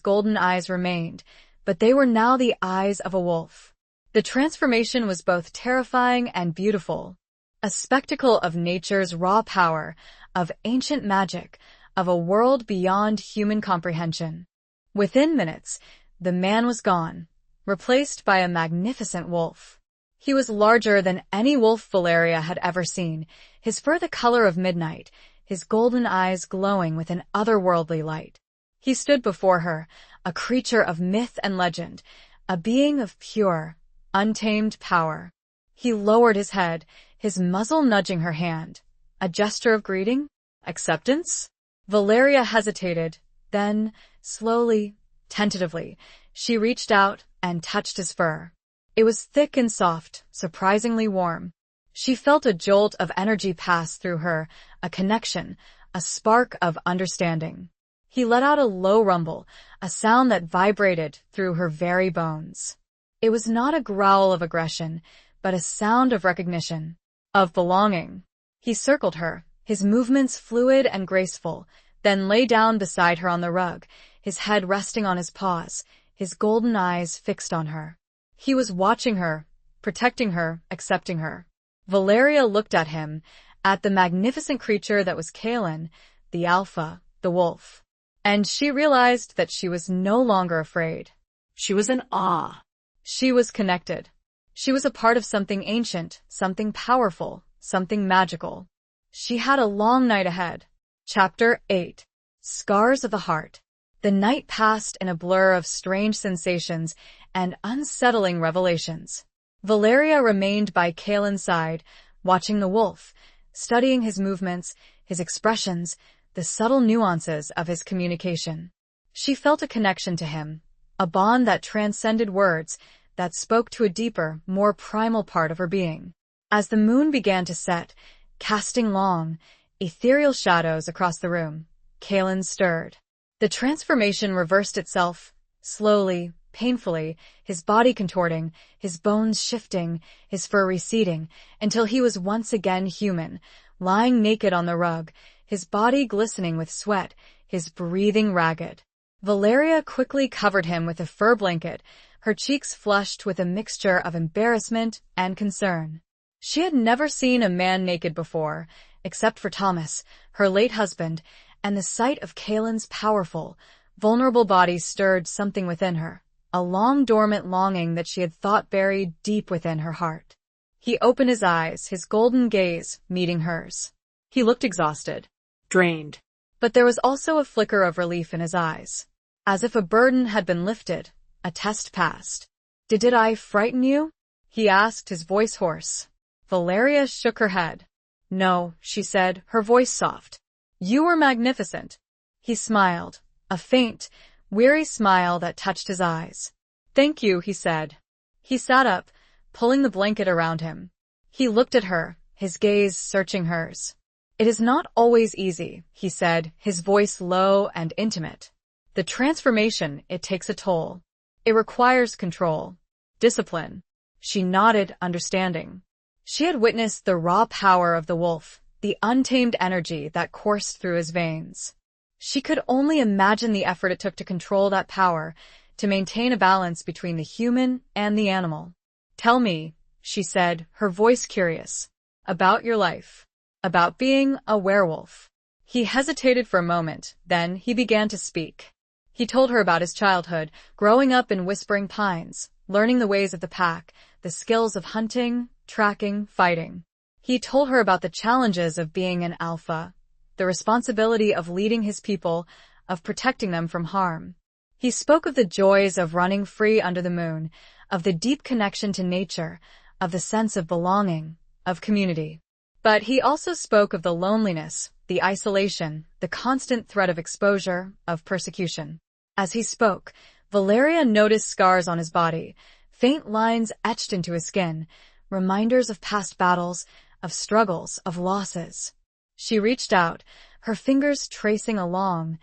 golden eyes remained, but they were now the eyes of a wolf. The transformation was both terrifying and beautiful, a spectacle of nature's raw power, of ancient magic, of a world beyond human comprehension. Within minutes, the man was gone, replaced by a magnificent wolf. He was larger than any wolf Valeria had ever seen, his fur the color of midnight, his golden eyes glowing with an otherworldly light. He stood before her, a creature of myth and legend, a being of pure, untamed power. He lowered his head, his muzzle nudging her hand. A gesture of greeting? Acceptance? Valeria hesitated, then, slowly, tentatively, she reached out and touched his fur. It was thick and soft, surprisingly warm. She felt a jolt of energy pass through her, a connection, a spark of understanding. He let out a low rumble, a sound that vibrated through her very bones. It was not a growl of aggression, but a sound of recognition, of belonging. He circled her, his movements fluid and graceful, then lay down beside her on the rug, his head resting on his paws, his golden eyes fixed on her. He was watching her, protecting her, accepting her. Valeria looked at him, at the magnificent creature that was Kalen, the alpha, the wolf. And she realized that she was no longer afraid. She was in awe. She was connected. She was a part of something ancient, something powerful, something magical. She had a long night ahead. Chapter 8. Scars of the Heart. The night passed in a blur of strange sensations and unsettling revelations. Valeria remained by Kalen's side, watching the wolf, studying his movements, his expressions, the subtle nuances of his communication. She felt a connection to him, a bond that transcended words, that spoke to a deeper, more primal part of her being. As the moon began to set, casting long, ethereal shadows across the room, Kalen stirred. The transformation reversed itself, slowly, painfully, his body contorting, his bones shifting, his fur receding, until he was once again human, lying naked on the rug, his body glistening with sweat, his breathing ragged. Valeria quickly covered him with a fur blanket, her cheeks flushed with a mixture of embarrassment and concern. She had never seen a man naked before, except for Thomas, her late husband, and the sight of Kalen's powerful, vulnerable body stirred something within her, a long-dormant longing that she had thought buried deep within her heart. He opened his eyes, his golden gaze meeting hers. He looked exhausted, Drained. but there was also a flicker of relief in his eyes, as if a burden had been lifted, a test passed. Did I frighten you?" he asked, his voice hoarse. Valeria shook her head. "No," she said, her voice soft. "You were magnificent." He smiled, a faint, weary smile that touched his eyes. "Thank you," he said. He sat up, pulling the blanket around him. He looked at her, his gaze searching hers. "It is not always easy," he said, his voice low and intimate. "The transformation, it takes a toll. It requires control, discipline." She nodded, understanding. She had witnessed the raw power of the wolf, the untamed energy that coursed through his veins. She could only imagine the effort it took to control that power, to maintain a balance between the human and the animal. "Tell me," she said, her voice curious, "about your life, about being a werewolf." He hesitated for a moment, then he began to speak. He told her about his childhood, growing up in Whispering Pines, learning the ways of the pack, the skills of hunting, tracking, fighting. He told her about the challenges of being an alpha, the responsibility of leading his people, of protecting them from harm. He spoke of the joys of running free under the moon, of the deep connection to nature, of the sense of belonging, of community. But he also spoke of the loneliness, the isolation, the constant threat of exposure, of persecution. As he spoke, Valeria noticed scars on his body, faint lines etched into his skin, reminders of past battles, of struggles, of losses. She reached out, her fingers tracing a long,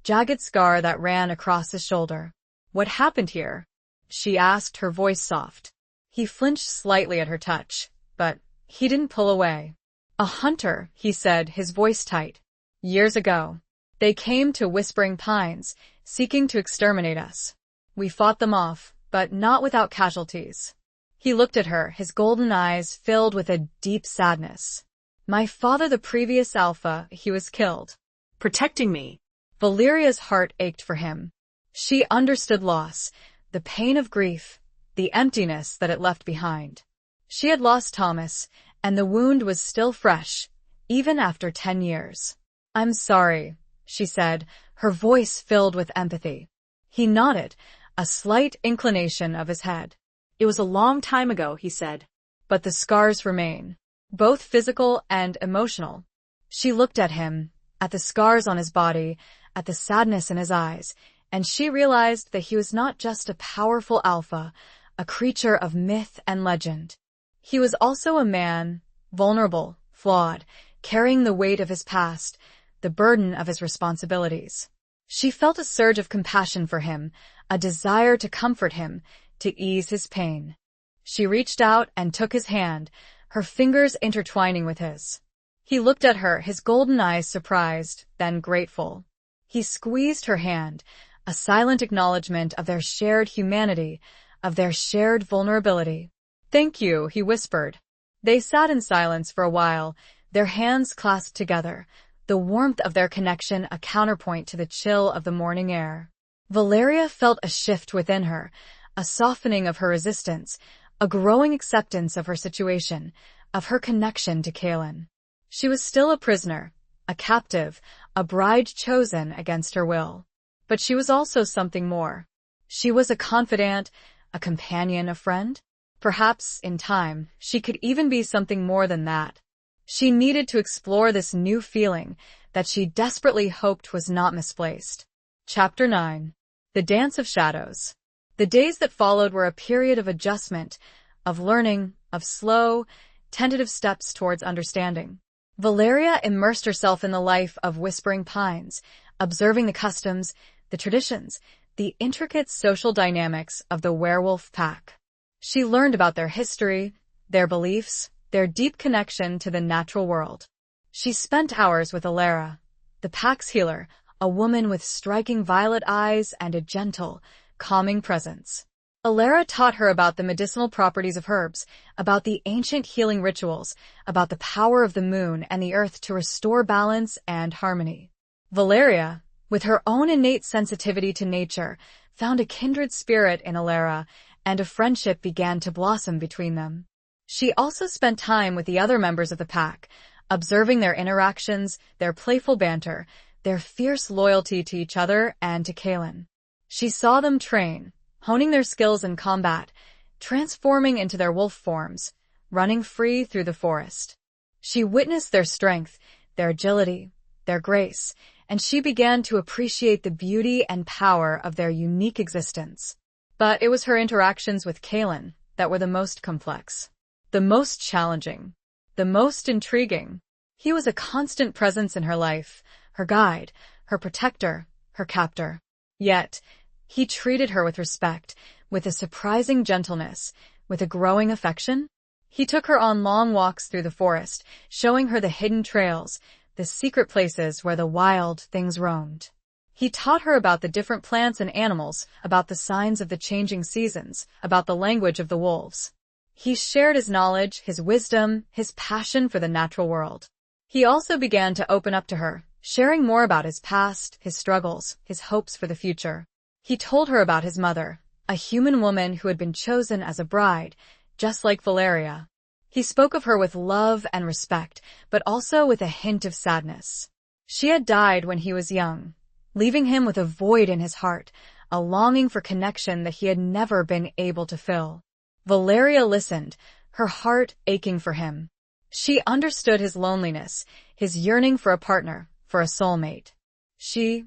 jagged scar that ran across his shoulder. "What happened here?" she asked, her voice soft. He flinched slightly at her touch, but he didn't pull away. A hunter, he said, his voice tight. Years ago. They came to Whispering Pines, seeking to exterminate us. We fought them off, but not without casualties. He looked at her, his golden eyes filled with a deep sadness. My father, the previous alpha, he was killed. Protecting me. Valeria's heart ached for him. She understood loss, the pain of grief, the emptiness that it left behind. She had lost Thomas, and the wound was still fresh, even after 10 years. I'm sorry, she said, her voice filled with empathy. He nodded, a slight inclination of his head. It was a long time ago, he said. But the scars remain, both physical and emotional. She looked at him, at the scars on his body, at the sadness in his eyes, and she realized that he was not just a powerful alpha, a creature of myth and legend. He was also a man, vulnerable, flawed, carrying the weight of his past, the burden of his responsibilities. She felt a surge of compassion for him, a desire to comfort him, to ease his pain. She reached out and took his hand, her fingers intertwining with his. He looked at her, his golden eyes surprised, then grateful. He squeezed her hand, a silent acknowledgement of their shared humanity, of their shared vulnerability. Thank you, he whispered. They sat in silence for a while, their hands clasped together, the warmth of their connection a counterpoint to the chill of the morning air. Valeria felt a shift within her, a softening of her resistance, a growing acceptance of her situation, of her connection to Kaelin. She was still a prisoner, a captive, a bride chosen against her will. But she was also something more. She was a confidant, a companion, a friend. Perhaps, in time, she could even be something more than that. She needed to explore this new feeling that she desperately hoped was not misplaced. Chapter 9. The Dance of Shadows. The days that followed were a period of adjustment, of learning, of slow, tentative steps towards understanding. Valeria immersed herself in the life of Whispering Pines, observing the customs, the traditions, the intricate social dynamics of the werewolf pack. She learned about their history, their beliefs, their deep connection to the natural world. She spent hours with Alara, the pack's healer, a woman with striking violet eyes and a gentle, calming presence. Alara taught her about the medicinal properties of herbs, about the ancient healing rituals, about the power of the moon and the earth to restore balance and harmony. Valeria, with her own innate sensitivity to nature, found a kindred spirit in Alara, and a friendship began to blossom between them. She also spent time with the other members of the pack, observing their interactions, their playful banter, their fierce loyalty to each other and to Kaelin. She saw them train, honing their skills in combat, transforming into their wolf forms, running free through the forest. She witnessed their strength, their agility, their grace, and she began to appreciate the beauty and power of their unique existence. But it was her interactions with Kaelin that were the most complex, the most challenging, the most intriguing. He was a constant presence in her life, her guide, her protector, her captor. Yet, he treated her with respect, with a surprising gentleness, with a growing affection. He took her on long walks through the forest, showing her the hidden trails, the secret places where the wild things roamed. He taught her about the different plants and animals, about the signs of the changing seasons, about the language of the wolves. He shared his knowledge, his wisdom, his passion for the natural world. He also began to open up to her, sharing more about his past, his struggles, his hopes for the future. He told her about his mother, a human woman who had been chosen as a bride, just like Valeria. He spoke of her with love and respect, but also with a hint of sadness. She had died when he was young, leaving him with a void in his heart, a longing for connection that he had never been able to fill. Valeria listened, her heart aching for him. She understood his loneliness, his yearning for a partner, for a soulmate. She,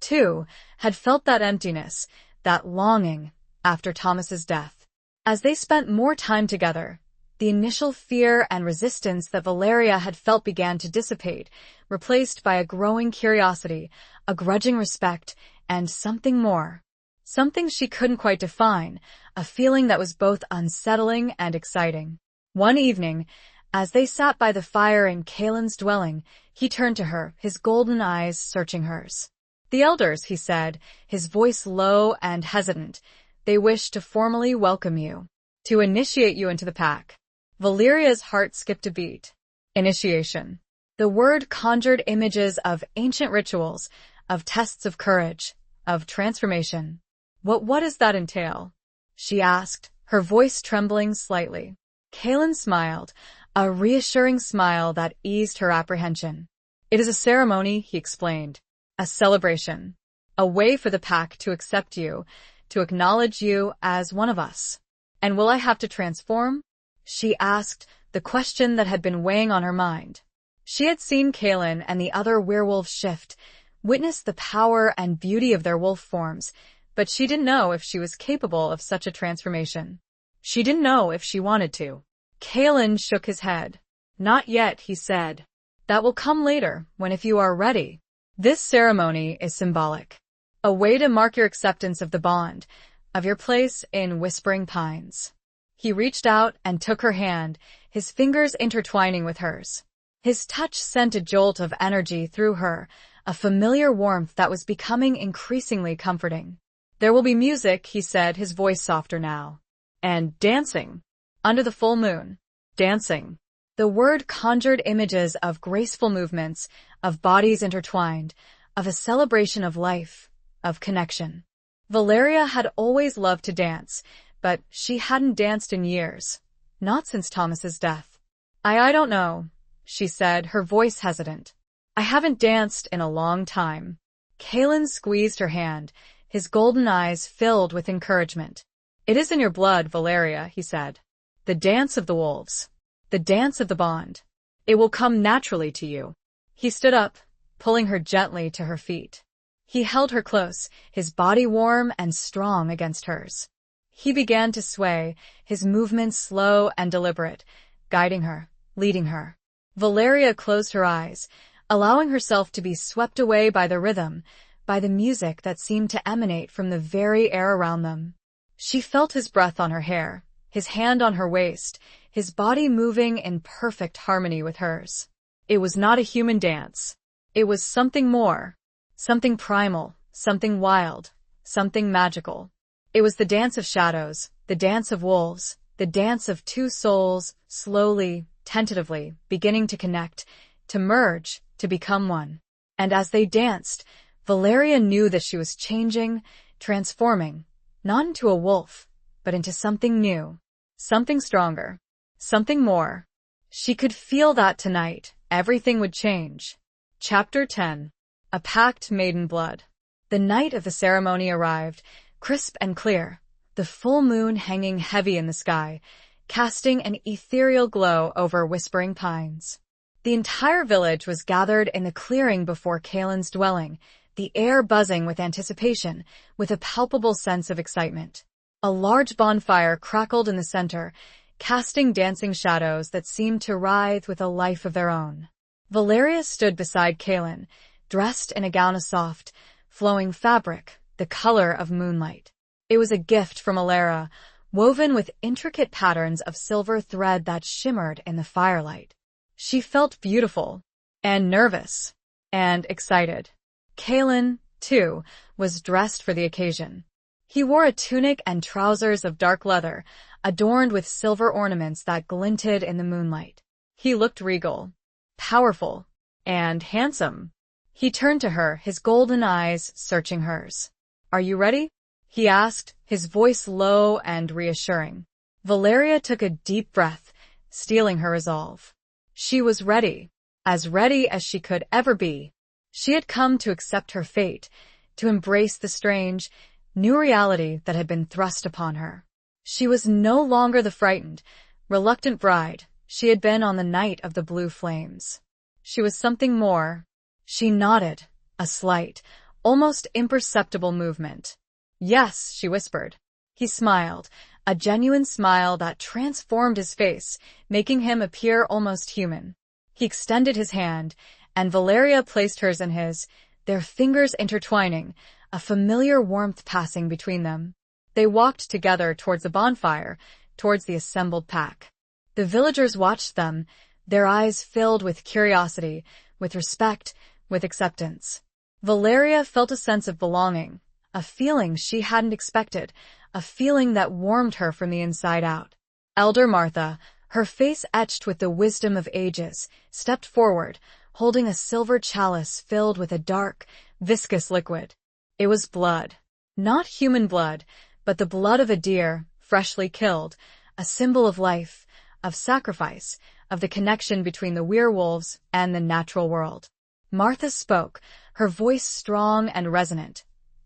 too, had felt that emptiness, that longing, after Thomas's death. As they spent more time together, the initial fear and resistance that Valeria had felt began to dissipate, replaced by a growing curiosity, a grudging respect, and something more. Something she couldn't quite define, a feeling that was both unsettling and exciting. One evening, as they sat by the fire in Kalen's dwelling, he turned to her, his golden eyes searching hers. "The elders," he said, his voice low and hesitant, "they wish to formally welcome you, to initiate you into the pack." Valeria's heart skipped a beat. Initiation. The word conjured images of ancient rituals, of tests of courage, of transformation. What does that entail?" she asked, her voice trembling slightly. Kalen smiled, a reassuring smile that eased her apprehension. "It is a ceremony," he explained. "A celebration. A way for the pack to accept you, to acknowledge you as one of us." "And will I have to transform?" she asked, the question that had been weighing on her mind. She had seen Kalen and the other werewolves shift, witnessed the power and beauty of their wolf forms, but she didn't know if she was capable of such a transformation. She didn't know if she wanted to. Kalen shook his head. "Not yet," he said. "That will come later, if you are ready. This ceremony is symbolic. A way to mark your acceptance of the bond, of your place in Whispering Pines." He reached out and took her hand, his fingers intertwining with hers. His touch sent a jolt of energy through her, a familiar warmth that was becoming increasingly comforting. "There will be music," he said, his voice softer now. "And dancing. Under the full moon. Dancing." The word conjured images of graceful movements, of bodies intertwined, of a celebration of life, of connection. Valeria had always loved to dance, but she hadn't danced in years. Not since Thomas's death. I don't know," she said, her voice hesitant. "I haven't danced in a long time." Kalen squeezed her hand, his golden eyes filled with encouragement. "It is in your blood, Valeria," he said. "The dance of the wolves. The dance of the bond. It will come naturally to you." He stood up, pulling her gently to her feet. He held her close, his body warm and strong against hers. He began to sway, his movements slow and deliberate, guiding her, leading her. Valeria closed her eyes, allowing herself to be swept away by the rhythm, by the music that seemed to emanate from the very air around them. She felt his breath on her hair, his hand on her waist, his body moving in perfect harmony with hers. It was not a human dance. It was something more, something primal, something wild, something magical. It was the dance of shadows, the dance of wolves, the dance of two souls, slowly, tentatively, beginning to connect, to merge, to become one. And as they danced, Valeria knew that she was changing, transforming, not into a wolf, but into something new, something stronger, something more. She could feel that tonight, everything would change. Chapter 10. A Pact Made in Blood. The night of the ceremony arrived, crisp and clear, the full moon hanging heavy in the sky, casting an ethereal glow over Whispering Pines. The entire village was gathered in the clearing before Kalen's dwelling, the air buzzing with anticipation, with a palpable sense of excitement. A large bonfire crackled in the center, casting dancing shadows that seemed to writhe with a life of their own. Valeria stood beside Kalen, dressed in a gown of soft, flowing fabric, the color of moonlight. It was a gift from Alara, woven with intricate patterns of silver thread that shimmered in the firelight. She felt beautiful, and nervous, and excited. Kalen, too, was dressed for the occasion. He wore a tunic and trousers of dark leather, adorned with silver ornaments that glinted in the moonlight. He looked regal, powerful, and handsome. He turned to her, his golden eyes searching hers. "Are you ready?" he asked, his voice low and reassuring. Valeria took a deep breath, steeling her resolve. She was ready as she could ever be. She had come to accept her fate, to embrace the strange, new reality that had been thrust upon her. She was no longer the frightened, reluctant bride she had been on the night of the blue flames. She was something more. She nodded, a slight, almost imperceptible movement. "Yes," she whispered. He smiled, a genuine smile that transformed his face, making him appear almost human. He extended his hand, and Valeria placed hers in his, their fingers intertwining, a familiar warmth passing between them. They walked together towards the bonfire, towards the assembled pack. The villagers watched them, their eyes filled with curiosity, with respect, with acceptance. Valeria felt a sense of belonging, a feeling she hadn't expected, a feeling that warmed her from the inside out. Elder Martha, her face etched with the wisdom of ages, stepped forward, holding a silver chalice filled with a dark, viscous liquid. It was blood. Not human blood, but the blood of a deer, freshly killed, a symbol of life, of sacrifice, of the connection between the werewolves and the natural world. Martha spoke, her voice strong and resonant,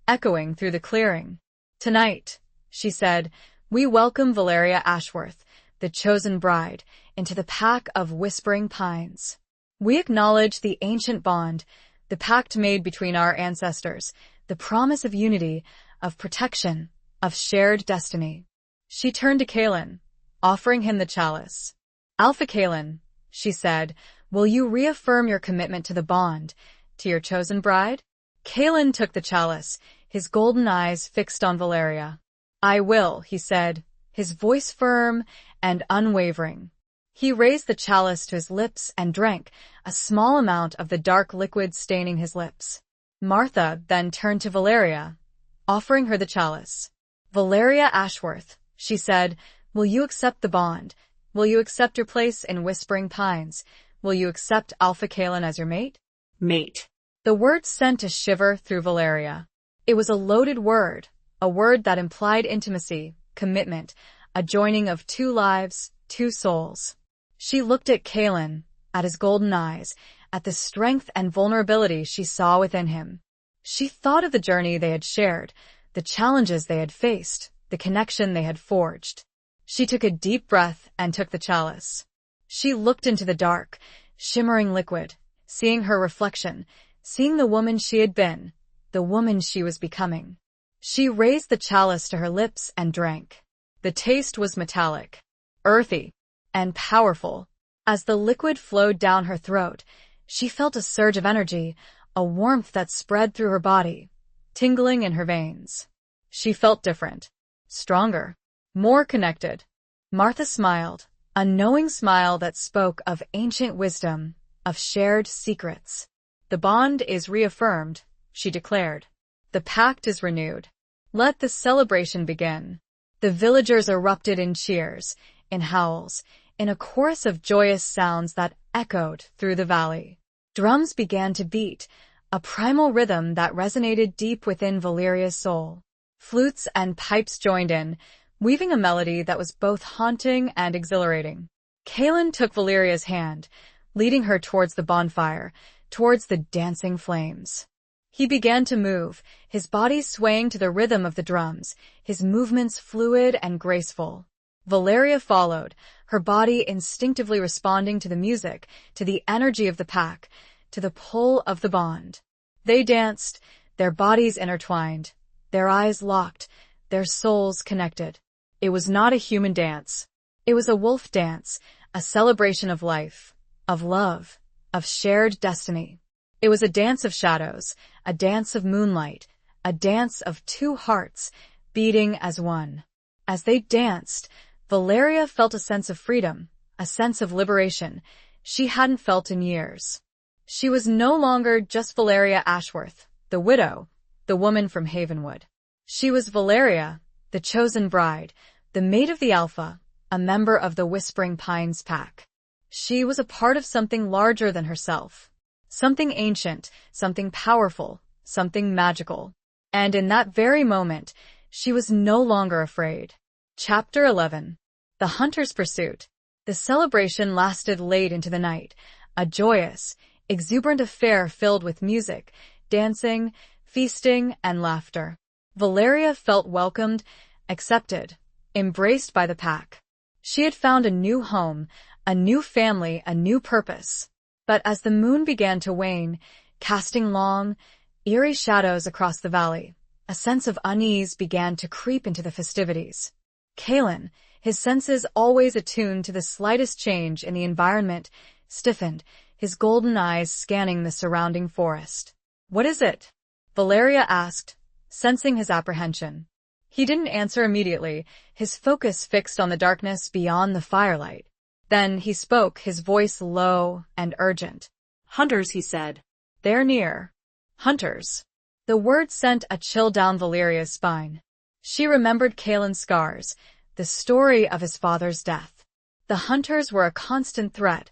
echoing through the clearing. "Tonight," she said, "we welcome Valeria Ashworth, the chosen bride, into the pack of whispering pines. We acknowledge the ancient bond, the pact made between our ancestors, the promise of unity, of protection, of shared destiny." She turned to Kalen, offering him the chalice. "Alpha Kalen," she said, "will you reaffirm your commitment to the bond, to your chosen bride?" Kalen took the chalice, his golden eyes fixed on Valeria. "I will," he said, his voice firm and unwavering. He raised the chalice to his lips and drank, a small amount of the dark liquid staining his lips. Martha then turned to Valeria, offering her the chalice. "Valeria Ashworth," she said, "will you accept the bond? Will you accept your place in Whispering Pines? Will you accept Alpha Kalen as your mate?" Mate. The word sent a shiver through Valeria. It was a loaded word, a word that implied intimacy, commitment, a joining of two lives, two souls. She looked at Kalen, at his golden eyes, at the strength and vulnerability she saw within him. She thought of the journey they had shared, the challenges they had faced, the connection they had forged. She took a deep breath and took the chalice. She looked into the dark, shimmering liquid, seeing her reflection, seeing the woman she had been, the woman she was becoming. She raised the chalice to her lips and drank. The taste was metallic, earthy, and powerful. As the liquid flowed down her throat, she felt a surge of energy, a warmth that spread through her body, tingling in her veins. She felt different, stronger, more connected. Martha smiled, a knowing smile that spoke of ancient wisdom, of shared secrets. "The bond is reaffirmed," she declared. "The pact is renewed. Let the celebration begin." The villagers erupted in cheers, in howls, in a chorus of joyous sounds that echoed through the valley. Drums began to beat, a primal rhythm that resonated deep within Valeria's soul. Flutes and pipes joined in, weaving a melody that was both haunting and exhilarating. Kalen took Valeria's hand, leading her towards the bonfire, towards the dancing flames. He began to move, his body swaying to the rhythm of the drums, his movements fluid and graceful. Valeria followed, her body instinctively responding to the music, to the energy of the pack, to the pull of the bond. They danced, their bodies intertwined, their eyes locked, their souls connected. It was not a human dance. It was a wolf dance, a celebration of life, of love, of shared destiny. It was a dance of shadows, a dance of moonlight, a dance of two hearts beating as one. As they danced, Valeria felt a sense of freedom, a sense of liberation she hadn't felt in years. She was no longer just Valeria Ashworth, the widow, the woman from Havenwood. She was Valeria, the chosen bride, the mate of the Alpha, a member of the Whispering Pines pack. She was a part of something larger than herself. Something ancient, something powerful, something magical. And in that very moment, she was no longer afraid. Chapter 11. The Hunter's Pursuit. The celebration lasted late into the night, a joyous, exuberant affair filled with music, dancing, feasting, and laughter. Valeria felt welcomed, accepted, embraced by the pack. She had found a new home, a new family, a new purpose. But as the moon began to wane, casting long, eerie shadows across the valley, a sense of unease began to creep into the festivities. Kalen, his senses always attuned to the slightest change in the environment, stiffened, his golden eyes scanning the surrounding forest. "What is it?" Valeria asked, sensing his apprehension. He didn't answer immediately, his focus fixed on the darkness beyond the firelight. Then he spoke, his voice low and urgent. Hunters, he said. They're near. Hunters. The word sent a chill down Valeria's spine. She remembered Kalen's scars, the story of his father's death. The hunters were a constant threat,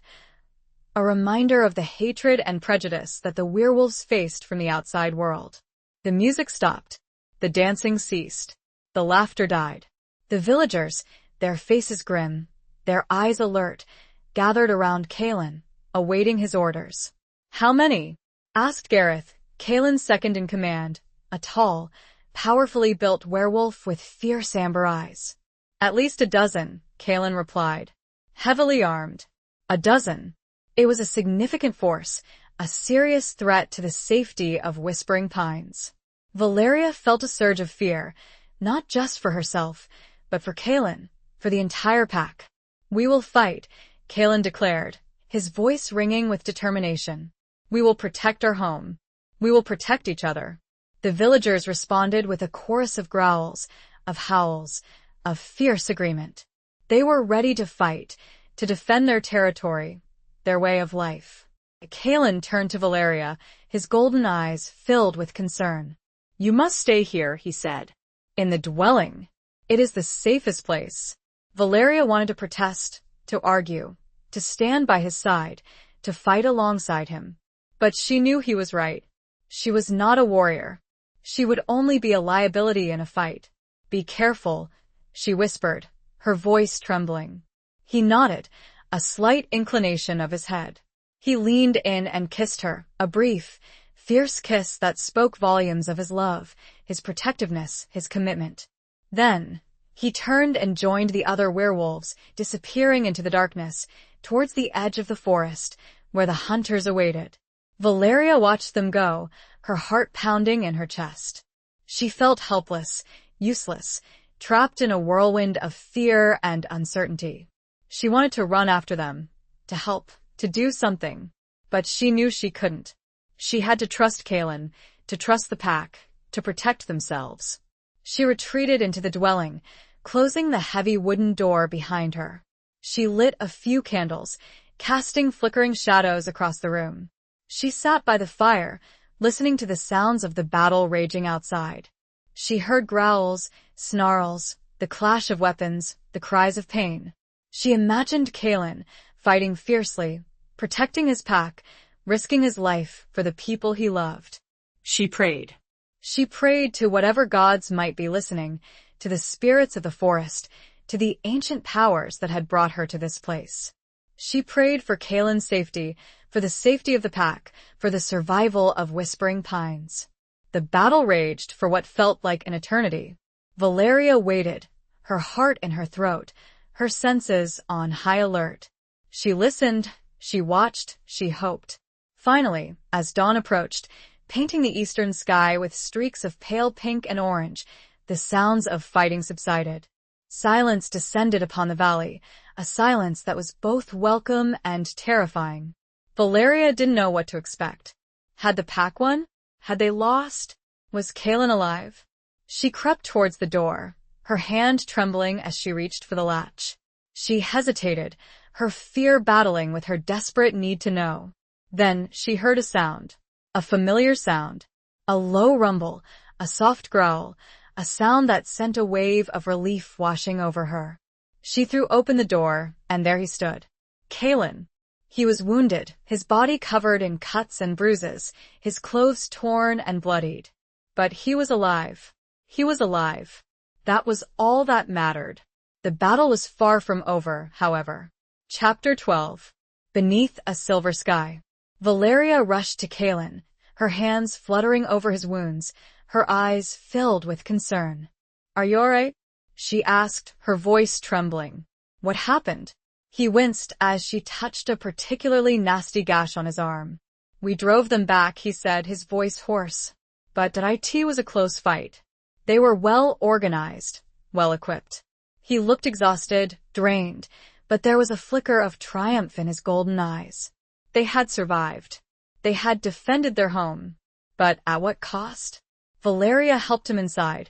a reminder of the hatred and prejudice that the werewolves faced from the outside world. The music stopped. The dancing ceased. The laughter died. The villagers, their faces grim, their eyes alert, gathered around Kalen, awaiting his orders. How many? Asked Gareth, Kalen's second in command, a tall, powerfully built werewolf with fierce amber eyes. At least a dozen, Kalen replied. Heavily armed. A dozen. It was a significant force, a serious threat to the safety of Whispering Pines. Valeria felt a surge of fear, not just for herself, but for Kalen, for the entire pack. We will fight, Kalen declared, his voice ringing with determination. We will protect our home. We will protect each other. The villagers responded with a chorus of growls, of howls, of fierce agreement. They were ready to fight, to defend their territory, their way of life. Kalen turned to Valeria, his golden eyes filled with concern. You must stay here, he said. In the dwelling. It is the safest place. Valeria wanted to protest, to argue, to stand by his side, to fight alongside him. But she knew he was right. She was not a warrior. She would only be a liability in a fight. Be careful, she whispered, her voice trembling. He nodded, a slight inclination of his head. He leaned in and kissed her, a brief, fierce kiss that spoke volumes of his love, his protectiveness, his commitment. Then, he turned and joined the other werewolves, disappearing into the darkness, towards the edge of the forest, where the hunters awaited. Valeria watched them go, her heart pounding in her chest. She felt helpless, useless, trapped in a whirlwind of fear and uncertainty. She wanted to run after them, to help, to do something, but she knew she couldn't. She had to trust Kalen, to trust the pack, to protect themselves. She retreated into the dwelling, closing the heavy wooden door behind her. She lit a few candles, casting flickering shadows across the room. She sat by the fire, listening to the sounds of the battle raging outside. She heard growls, snarls, the clash of weapons, the cries of pain. She imagined Kalen, fighting fiercely, protecting his pack, risking his life for the people he loved. She prayed. She prayed to whatever gods might be listening, to the spirits of the forest, to the ancient powers that had brought her to this place. She prayed for Kalen's safety, for the safety of the pack, for the survival of Whispering Pines. The battle raged for what felt like an eternity. Valeria waited, her heart in her throat, her senses on high alert. She listened, she watched, she hoped. Finally, as dawn approached, painting the eastern sky with streaks of pale pink and orange, the sounds of fighting subsided. Silence descended upon the valley, a silence that was both welcome and terrifying. Valeria didn't know what to expect. Had the pack won? Had they lost? Was Kalen alive? She crept towards the door, her hand trembling as she reached for the latch. She hesitated, her fear battling with her desperate need to know. Then she heard a sound, a familiar sound, a low rumble, a soft growl, a sound that sent a wave of relief washing over her. She threw open the door, and there he stood. Kalen. He was wounded, his body covered in cuts and bruises, his clothes torn and bloodied. But he was alive. He was alive. That was all that mattered. The battle was far from over, however. Chapter 12. Beneath a Silver Sky. Valeria rushed to Kalen, her hands fluttering over his wounds, her eyes filled with concern. Are you all right? She asked, her voice trembling. What happened? He winced as she touched a particularly nasty gash on his arm. We drove them back, he said, his voice hoarse. But it was a close fight. They were well organized, well equipped. He looked exhausted, drained, but there was a flicker of triumph in his golden eyes. They had survived. They had defended their home. But at what cost? Valeria helped him inside,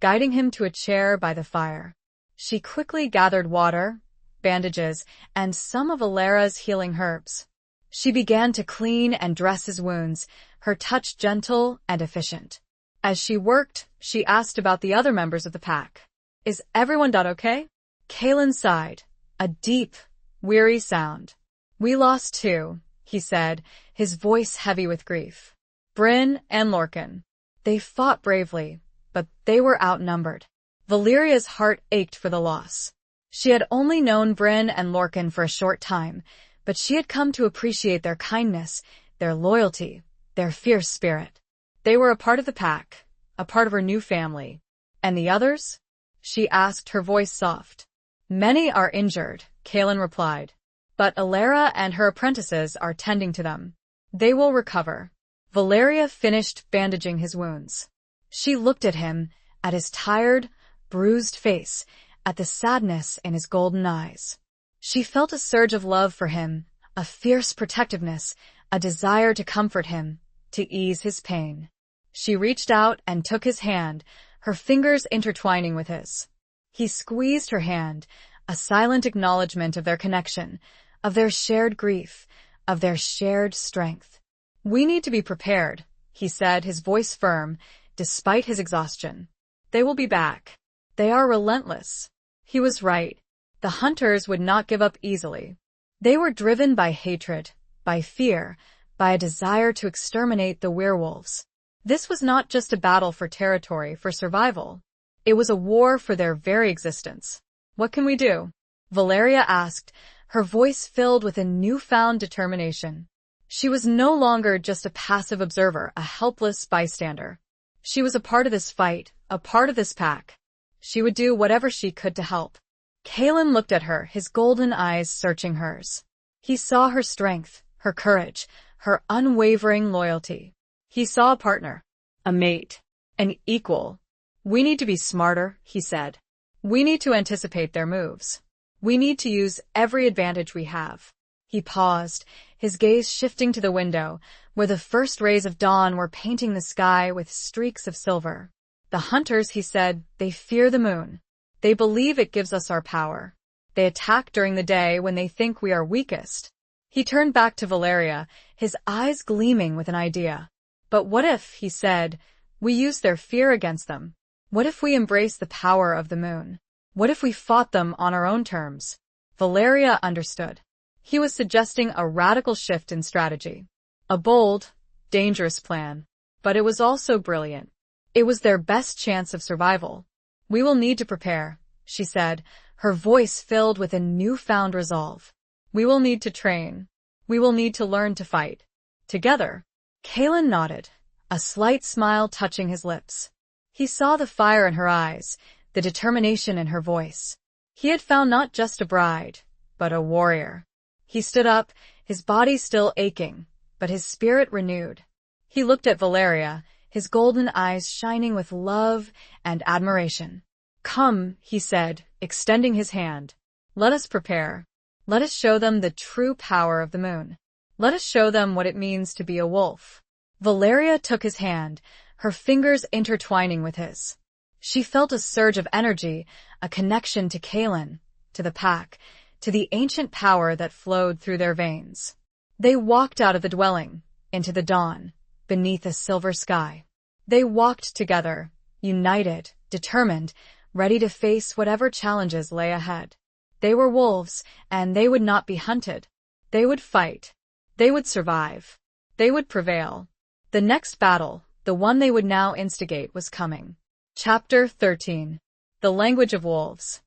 guiding him to a chair by the fire. She quickly gathered water, bandages, and some of Valera's healing herbs. She began to clean and dress his wounds, her touch gentle and efficient. As she worked, she asked about the other members of the pack. "Is everyone done okay?" Kalen sighed, a deep, weary sound. "We lost 2, he said, his voice heavy with grief. Bryn and Lorcan. They fought bravely, but they were outnumbered." Valeria's heart ached for the loss. She had only known Bryn and Lorcan for a short time, but she had come to appreciate their kindness, their loyalty, their fierce spirit. They were a part of the pack, a part of her new family. "And the others?" she asked, her voice soft. "Many are injured," Kalen replied. "But Alara and her apprentices are tending to them. They will recover." Valeria finished bandaging his wounds. She looked at him, at his tired, bruised face, at the sadness in his golden eyes. She felt a surge of love for him, a fierce protectiveness, a desire to comfort him, to ease his pain. She reached out and took his hand, her fingers intertwining with his. He squeezed her hand, a silent acknowledgement of their connection, of their shared grief, of their shared strength. "We need to be prepared," he said, his voice firm, despite his exhaustion. "They will be back. They are relentless." He was right. The hunters would not give up easily. They were driven by hatred, by fear, by a desire to exterminate the werewolves. This was not just a battle for territory, for survival. It was a war for their very existence. "What can we do?" Valeria asked, her voice filled with a newfound determination. She was no longer just a passive observer, a helpless bystander. She was a part of this fight, a part of this pack. She would do whatever she could to help. Kalen looked at her, his golden eyes searching hers. He saw her strength, her courage, her unwavering loyalty. He saw a partner, a mate, an equal. "We need to be smarter," he said. "We need to anticipate their moves. We need to use every advantage we have." He paused, his gaze shifting to the window, where the first rays of dawn were painting the sky with streaks of silver. "The hunters," he said, "they fear the moon. They believe it gives us our power. They attack during the day when they think we are weakest." He turned back to Valeria, his eyes gleaming with an idea. "But what if," he said, "we use their fear against them? What if we embrace the power of the moon? What if we fought them on our own terms?" Valeria understood. He was suggesting a radical shift in strategy. A bold, dangerous plan. But it was also brilliant. It was their best chance of survival. "We will need to prepare," she said, her voice filled with a newfound resolve. "We will need to train. We will need to learn to fight. Together." Kalen nodded, a slight smile touching his lips. He saw the fire in her eyes, the determination in her voice. He had found not just a bride, but a warrior. He stood up, his body still aching, but his spirit renewed. He looked at Valeria, his golden eyes shining with love and admiration. "Come," he said, extending his hand. "Let us prepare. Let us show them the true power of the moon. Let us show them what it means to be a wolf." Valeria took his hand, her fingers intertwining with his. She felt a surge of energy, a connection to Kalen, to the pack, to the ancient power that flowed through their veins. They walked out of the dwelling, into the dawn, beneath a silver sky. They walked together, united, determined, ready to face whatever challenges lay ahead. They were wolves, and they would not be hunted. They would fight. They would survive. They would prevail. The next battle, the one they would now instigate, was coming. Chapter 13. The Language of Wolves.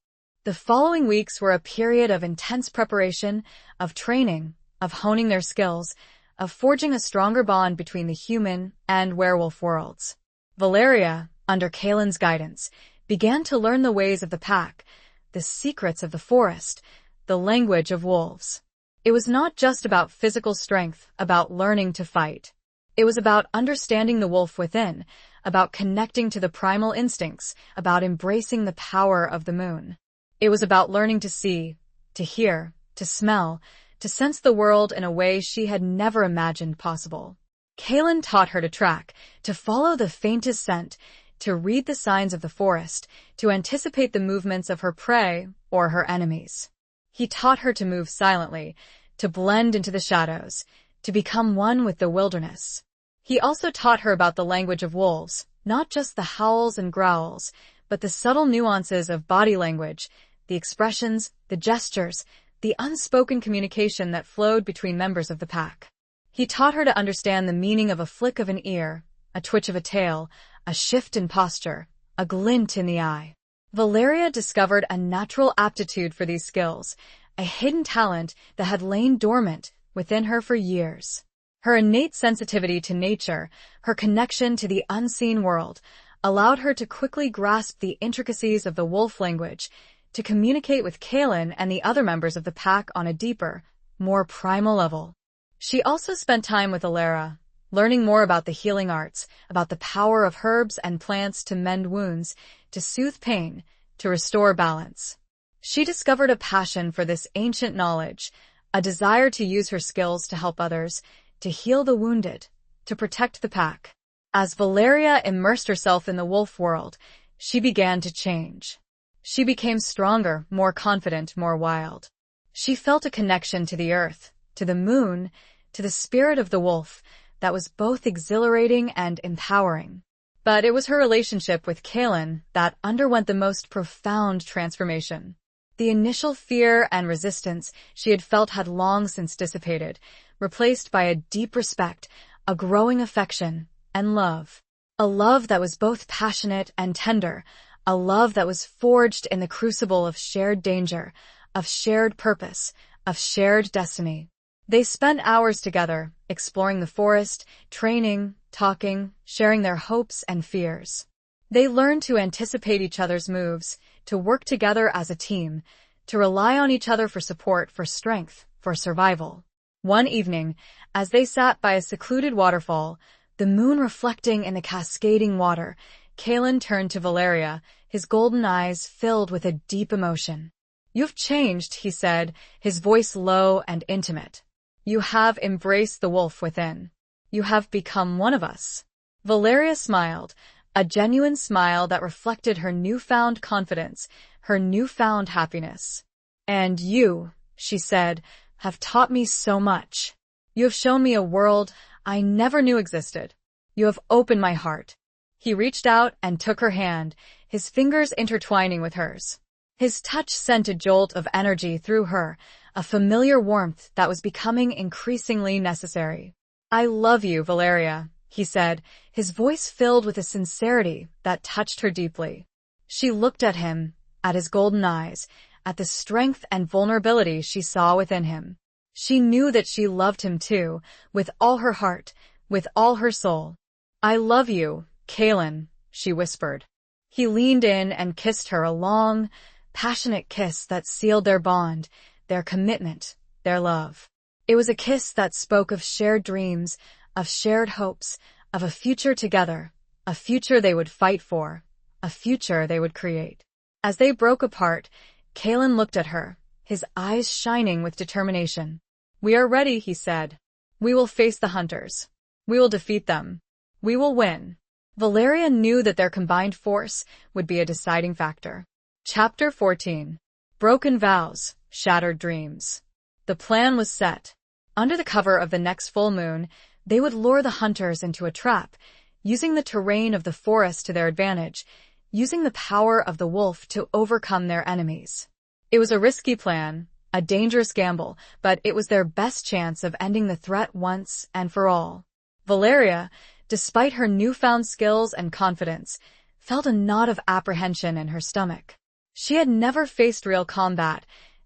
The following weeks were a period of intense preparation, of training, of honing their skills, of forging a stronger bond between the human and werewolf worlds. Valeria, under Kalen's guidance, began to learn the ways of the pack, the secrets of the forest, the language of wolves. It was not just about physical strength, about learning to fight. It was about understanding the wolf within, about connecting to the primal instincts, about embracing the power of the moon. It was about learning to see, to hear, to smell, to sense the world in a way she had never imagined possible. Kaelin taught her to track, to follow the faintest scent, to read the signs of the forest, to anticipate the movements of her prey or her enemies. He taught her to move silently, to blend into the shadows, to become one with the wilderness. He also taught her about the language of wolves, not just the howls and growls, but the subtle nuances of body language, the expressions, the gestures, the unspoken communication that flowed between members of the pack. He taught her to understand the meaning of a flick of an ear, a twitch of a tail, a shift in posture, a glint in the eye. Valeria discovered a natural aptitude for these skills, a hidden talent that had lain dormant within her for years. Her innate sensitivity to nature, her connection to the unseen world, allowed her to quickly grasp the intricacies of the wolf language, to communicate with Kaelin and the other members of the pack on a deeper, more primal level. She also spent time with Alara, learning more about the healing arts, about the power of herbs and plants to mend wounds, to soothe pain, to restore balance. She discovered a passion for this ancient knowledge, a desire to use her skills to help others, to heal the wounded, to protect the pack. As Valeria immersed herself in the wolf world, she began to change. She became stronger, more confident, more wild. She felt a connection to the earth, to the moon, to the spirit of the wolf that was both exhilarating and empowering. But it was her relationship with Kaelin that underwent the most profound transformation. The initial fear and resistance she had felt had long since dissipated, replaced by a deep respect, a growing affection, and love. A love that was both passionate and tender, a love that was forged in the crucible of shared danger, of shared purpose, of shared destiny. They spent hours together, exploring the forest, training, talking, sharing their hopes and fears. They learned to anticipate each other's moves, to work together as a team, to rely on each other for support, for strength, for survival. One evening, as they sat by a secluded waterfall, the moon reflecting in the cascading water, Kaelin turned to Valeria, his golden eyes filled with a deep emotion. "You've changed," he said, his voice low and intimate. "You have embraced the wolf within. You have become one of us." Valeria smiled, a genuine smile that reflected her newfound confidence, her newfound happiness. "And you," she said, "have taught me so much. You have shown me a world I never knew existed. You have opened my heart." He reached out and took her hand, his fingers intertwining with hers. His touch sent a jolt of energy through her, a familiar warmth that was becoming increasingly necessary. "I love you, Valeria," he said, his voice filled with a sincerity that touched her deeply. She looked at him, at his golden eyes, at the strength and vulnerability she saw within him. She knew that she loved him too, with all her heart, with all her soul. "I love you, Kaelin," she whispered. He leaned in and kissed her, a long, passionate kiss that sealed their bond, their commitment, their love. It was a kiss that spoke of shared dreams, of shared hopes, of a future together, a future they would fight for, a future they would create. As they broke apart, Kaelin looked at her, his eyes shining with determination. "We are ready," he said. "We will face the hunters. We will defeat them. We will win." Valeria knew that their combined force would be a deciding factor. Chapter 14. Broken Vows, Shattered Dreams. The plan was set. Under the cover of the next full moon, they would lure the hunters into a trap, using the terrain of the forest to their advantage, using the power of the wolf to overcome their enemies. It was a risky plan, a dangerous gamble, but it was their best chance of ending the threat once and for all. Valeria, despite her newfound skills and confidence, felt a knot of apprehension in her stomach. She had never faced real combat,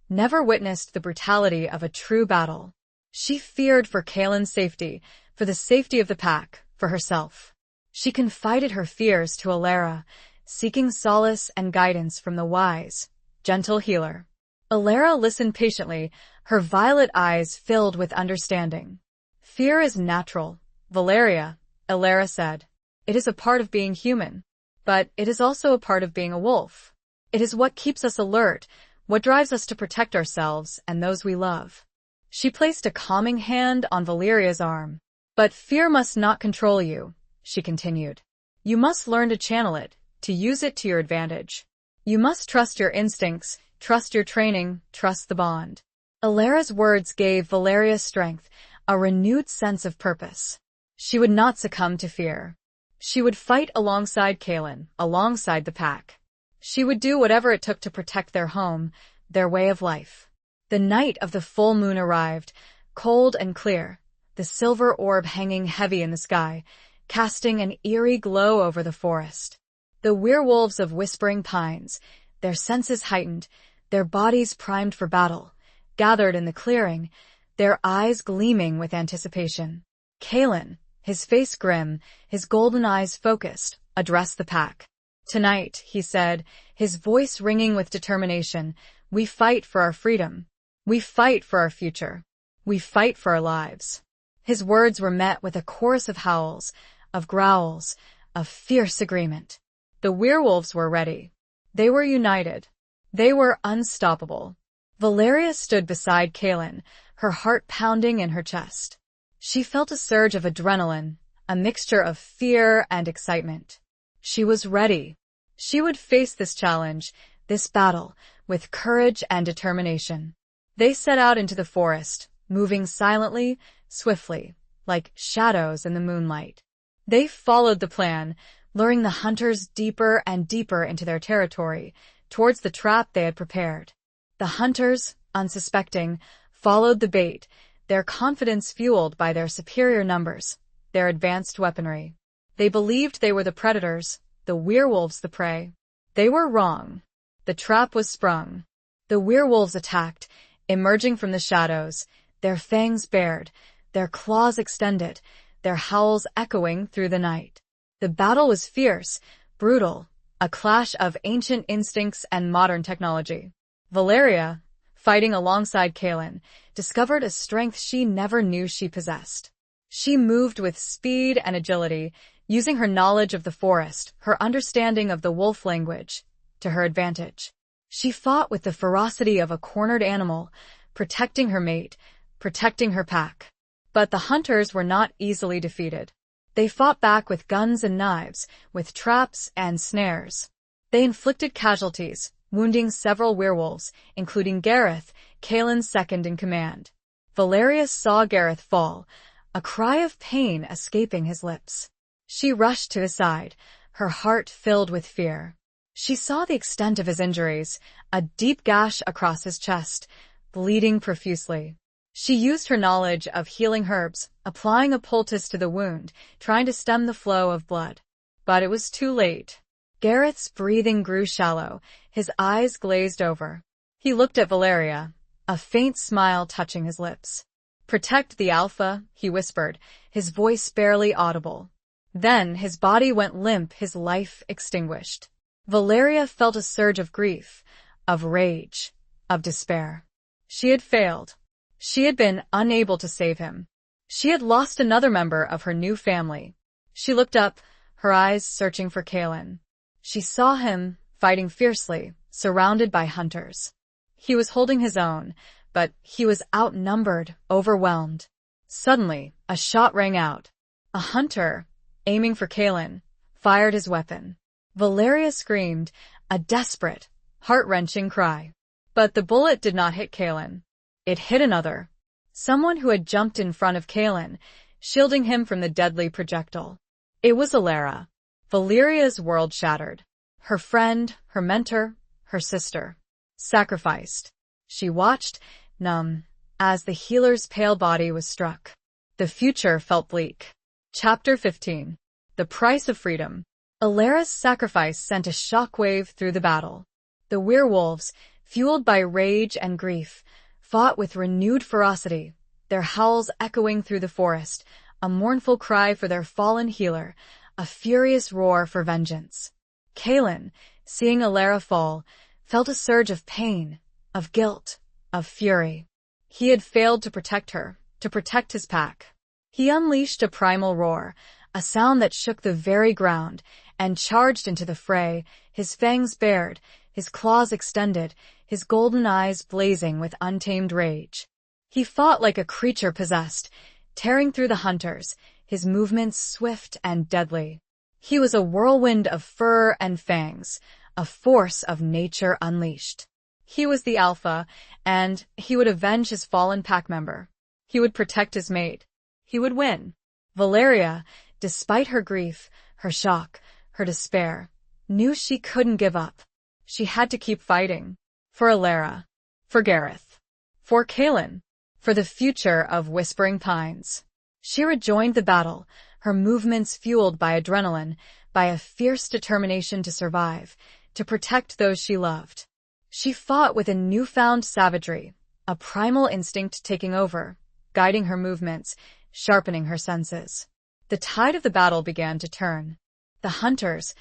never witnessed the brutality of a true battle. She feared for Kaelin's safety, for the safety of the pack, for herself. She confided her fears to Alara, seeking solace and guidance from the wise, gentle healer. Alara listened patiently, her violet eyes filled with understanding. "Fear is natural, Valeria," Alara said. "It is a part of being human, but it is also a part of being a wolf. It is what keeps us alert, what drives us to protect ourselves and those we love." She placed a calming hand on Valeria's arm. But fear must not control you, she continued. You must learn to channel it, to use it to your advantage. You must trust your instincts, trust your training, trust the bond. Alara's words gave Valeria strength, a renewed sense of purpose. She would not succumb to fear. She would fight alongside Kaelin, alongside the pack. She would do whatever it took to protect their home, their way of life. The night of the full moon arrived, cold and clear, the silver orb hanging heavy in the sky, casting an eerie glow over the forest. The werewolves of Whispering Pines, their senses heightened, their bodies primed for battle, gathered in the clearing, their eyes gleaming with anticipation. Kaelin, his face grim, his golden eyes focused, addressed the pack. Tonight, he said, his voice ringing with determination, we fight for our freedom. We fight for our future. We fight for our lives. His words were met with a chorus of howls, of growls, of fierce agreement. The werewolves were ready. They were united. They were unstoppable. Valeria stood beside Kaelin, her heart pounding in her chest. She felt a surge of adrenaline, a mixture of fear and excitement. She was ready. She would face this challenge, this battle, with courage and determination. They set out into the forest, moving silently, swiftly, like shadows in the moonlight. They followed the plan, luring the hunters deeper and deeper into their territory, towards the trap they had prepared. The hunters, unsuspecting, followed the bait, their confidence fueled by their superior numbers, their advanced weaponry. They believed they were the predators, the werewolves the prey. They were wrong. The trap was sprung. The werewolves attacked, emerging from the shadows, their fangs bared, their claws extended, their howls echoing through the night. The battle was fierce, brutal, a clash of ancient instincts and modern technology. Valeria, fighting alongside Kaelin, discovered a strength she never knew she possessed. She moved with speed and agility, using her knowledge of the forest, her understanding of the wolf language, to her advantage. She fought with the ferocity of a cornered animal, protecting her mate, protecting her pack. But the hunters were not easily defeated. They fought back with guns and knives, with traps and snares. They inflicted casualties, wounding several werewolves, including Gareth, Kaelin's second in command. Valeria saw Gareth fall, a cry of pain escaping his lips. She rushed to his side, her heart filled with fear. She saw the extent of his injuries, a deep gash across his chest, bleeding profusely. She used her knowledge of healing herbs, applying a poultice to the wound, trying to stem the flow of blood. But it was too late. Gareth's breathing grew shallow, his eyes glazed over. He looked at Valeria, a faint smile touching his lips. "Protect the Alpha," he whispered, his voice barely audible. Then his body went limp, his life extinguished. Valeria felt a surge of grief, of rage, of despair. She had failed. She had been unable to save him. She had lost another member of her new family. She looked up, her eyes searching for Kaelin. She saw him, fighting fiercely, surrounded by hunters. He was holding his own, but he was outnumbered, overwhelmed. Suddenly, a shot rang out. A hunter, aiming for Kaelin, fired his weapon. Valeria screamed, a desperate, heart-wrenching cry. But the bullet did not hit Kaelin. It hit another. Someone who had jumped in front of Kaelin, shielding him from the deadly projectile. It was Alara. Valeria's world shattered. Her friend, her mentor, her sister. Sacrificed. She watched, numb, as the healer's pale body was struck. The future felt bleak. Chapter 15. The Price of Freedom. Alara's sacrifice sent a shockwave through the battle. The werewolves, fueled by rage and grief, fought with renewed ferocity, their howls echoing through the forest, a mournful cry for their fallen healer, a furious roar for vengeance. Kaelin, seeing Alara fall, felt a surge of pain, of guilt, of fury. He had failed to protect her, to protect his pack. He unleashed a primal roar, a sound that shook the very ground, and charged into the fray, his fangs bared, his claws extended, his golden eyes blazing with untamed rage. He fought like a creature possessed, tearing through the hunters, his movements swift and deadly. He was a whirlwind of fur and fangs, a force of nature unleashed. He was the alpha, and he would avenge his fallen pack member. He would protect his mate. He would win. Valeria, despite her grief, her shock, her despair, knew she couldn't give up. She had to keep fighting. For Alara. For Gareth. For Kaelin. For the future of Whispering Pines. She rejoined the battle, her movements fueled by adrenaline, by a fierce determination to survive, to protect those she loved. She fought with a newfound savagery, a primal instinct taking over, guiding her movements, sharpening her senses. The tide of the battle began to turn. The hunters,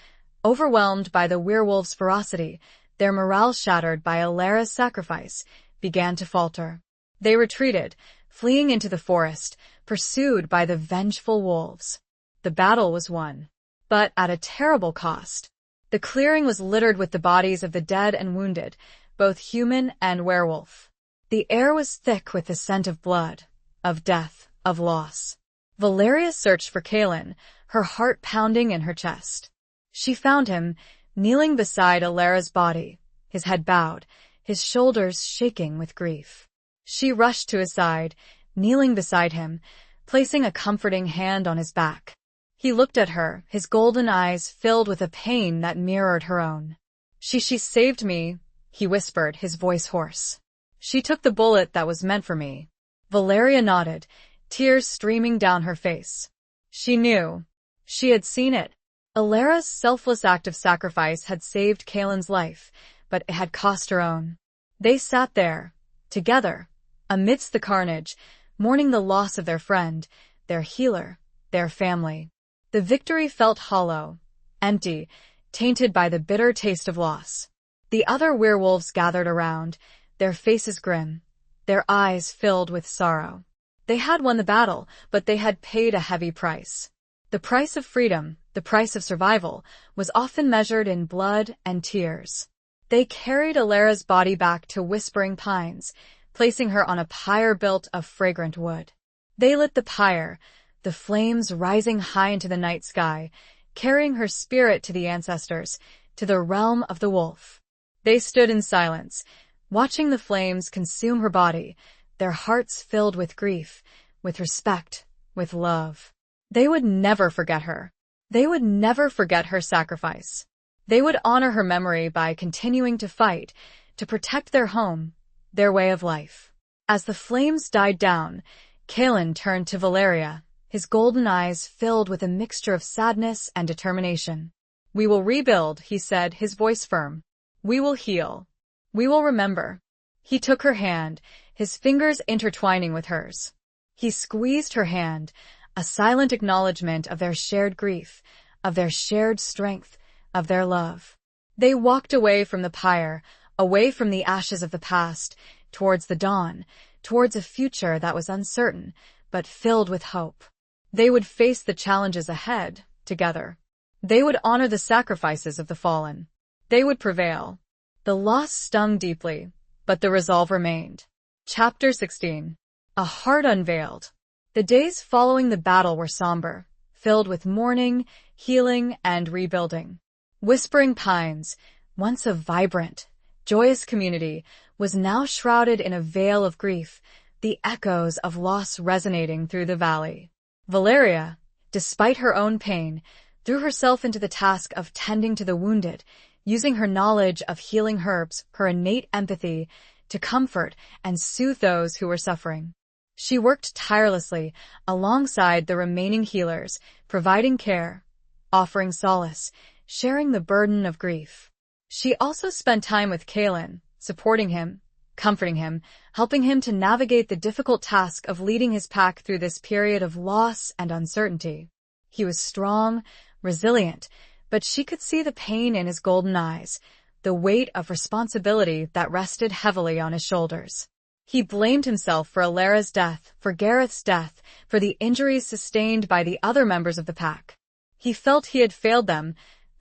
overwhelmed by the werewolf's ferocity, their morale shattered by Alara's sacrifice, began to falter. They retreated, fleeing into the forest, pursued by the vengeful wolves. The battle was won, but at a terrible cost. The clearing was littered with the bodies of the dead and wounded, both human and werewolf. The air was thick with the scent of blood, of death, of loss. Valeria searched for Kaelin, her heart pounding in her chest. She found him, kneeling beside Alara's body, his head bowed, his shoulders shaking with grief. She rushed to his side, kneeling beside him, placing a comforting hand on his back. He looked at her, his golden eyes filled with a pain that mirrored her own. She saved me, he whispered, his voice hoarse. She took the bullet that was meant for me. Valeria nodded, tears streaming down her face. She knew. She had seen it. Alara's selfless act of sacrifice had saved Kaelin's life, but it had cost her own. They sat there, together, amidst the carnage, mourning the loss of their friend, their healer, their family. The victory felt hollow, empty, tainted by the bitter taste of loss. The other werewolves gathered around, their faces grim, their eyes filled with sorrow. They had won the battle, but they had paid a heavy price. The price of freedom, the price of survival, was often measured in blood and tears. They carried Alara's body back to Whispering Pines, placing her on a pyre built of fragrant wood. They lit the pyre, the flames rising high into the night sky, carrying her spirit to the ancestors, to the realm of the wolf. They stood in silence, watching the flames consume her body, their hearts filled with grief, with respect, with love. They would never forget her. They would never forget her sacrifice. They would honor her memory by continuing to fight, to protect their home, their way of life. As the flames died down, Kaelin turned to Valeria, his golden eyes filled with a mixture of sadness and determination. "We will rebuild," he said, his voice firm. "We will heal. We will remember." He took her hand, his fingers intertwining with hers. He squeezed her hand, a silent acknowledgement of their shared grief, of their shared strength, of their love. They walked away from the pyre, away from the ashes of the past, towards the dawn, towards a future that was uncertain, but filled with hope. They would face the challenges ahead, together. They would honor the sacrifices of the fallen. They would prevail. The loss stung deeply, but the resolve remained. Chapter 16. A Heart Unveiled. The days following the battle were somber, filled with mourning, healing, and rebuilding. Whispering Pines, once a vibrant, joyous community, was now shrouded in a veil of grief, the echoes of loss resonating through the valley. Valeria, despite her own pain, threw herself into the task of tending to the wounded, using her knowledge of healing herbs, her innate empathy, to comfort and soothe those who were suffering. She worked tirelessly alongside the remaining healers, providing care, offering solace, sharing the burden of grief. She also spent time with Kaelin, supporting him, comforting him, helping him to navigate the difficult task of leading his pack through this period of loss and uncertainty. He was strong, resilient, but she could see the pain in his golden eyes, the weight of responsibility that rested heavily on his shoulders. He blamed himself for Alara's death, for Gareth's death, for the injuries sustained by the other members of the pack. He felt he had failed them,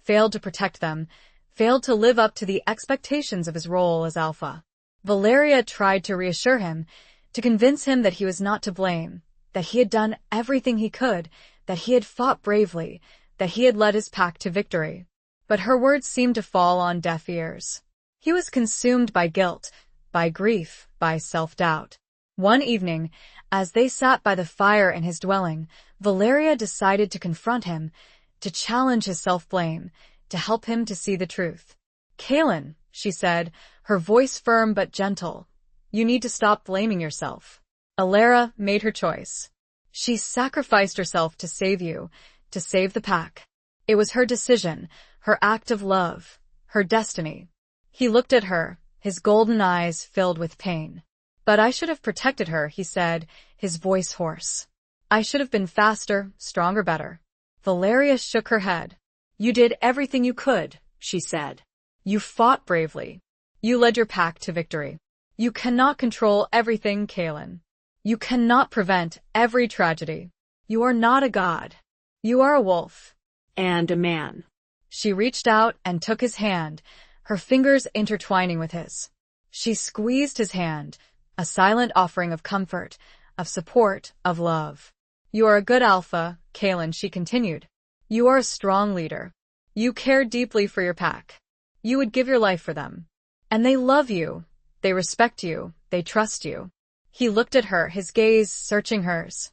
failed to protect them, failed to live up to the expectations of his role as alpha. Valeria tried to reassure him, to convince him that he was not to blame, that he had done everything he could, that he had fought bravely, that he had led his pack to victory. But her words seemed to fall on deaf ears. He was consumed by guilt, by grief, by self-doubt. One evening, as they sat by the fire in his dwelling, Valeria decided to confront him, to challenge his self-blame, to help him to see the truth. "Kalen," she said, her voice firm but gentle, "you need to stop blaming yourself. Alara made her choice. She sacrificed herself to save you, to save the pack. It was her decision, her act of love, her destiny." He looked at her, his golden eyes filled with pain. "But I should have protected her," he said, his voice hoarse. "I should have been faster, stronger, better." Valeria shook her head. "You did everything you could," she said. "You fought bravely. You led your pack to victory. You cannot control everything, Kalen. You cannot prevent every tragedy. You are not a god. You are a wolf." And a man. She reached out and took his hand, her fingers intertwining with his. She squeezed his hand, a silent offering of comfort, of support, of love. "You are a good alpha, Kalen," she continued. "You are a strong leader. You care deeply for your pack. You would give your life for them. And they love you. They respect you. They trust you." He looked at her, his gaze searching hers.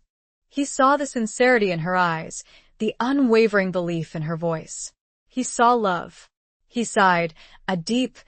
He saw the sincerity in her eyes, the unwavering belief in her voice. He saw love. He sighed, a deep,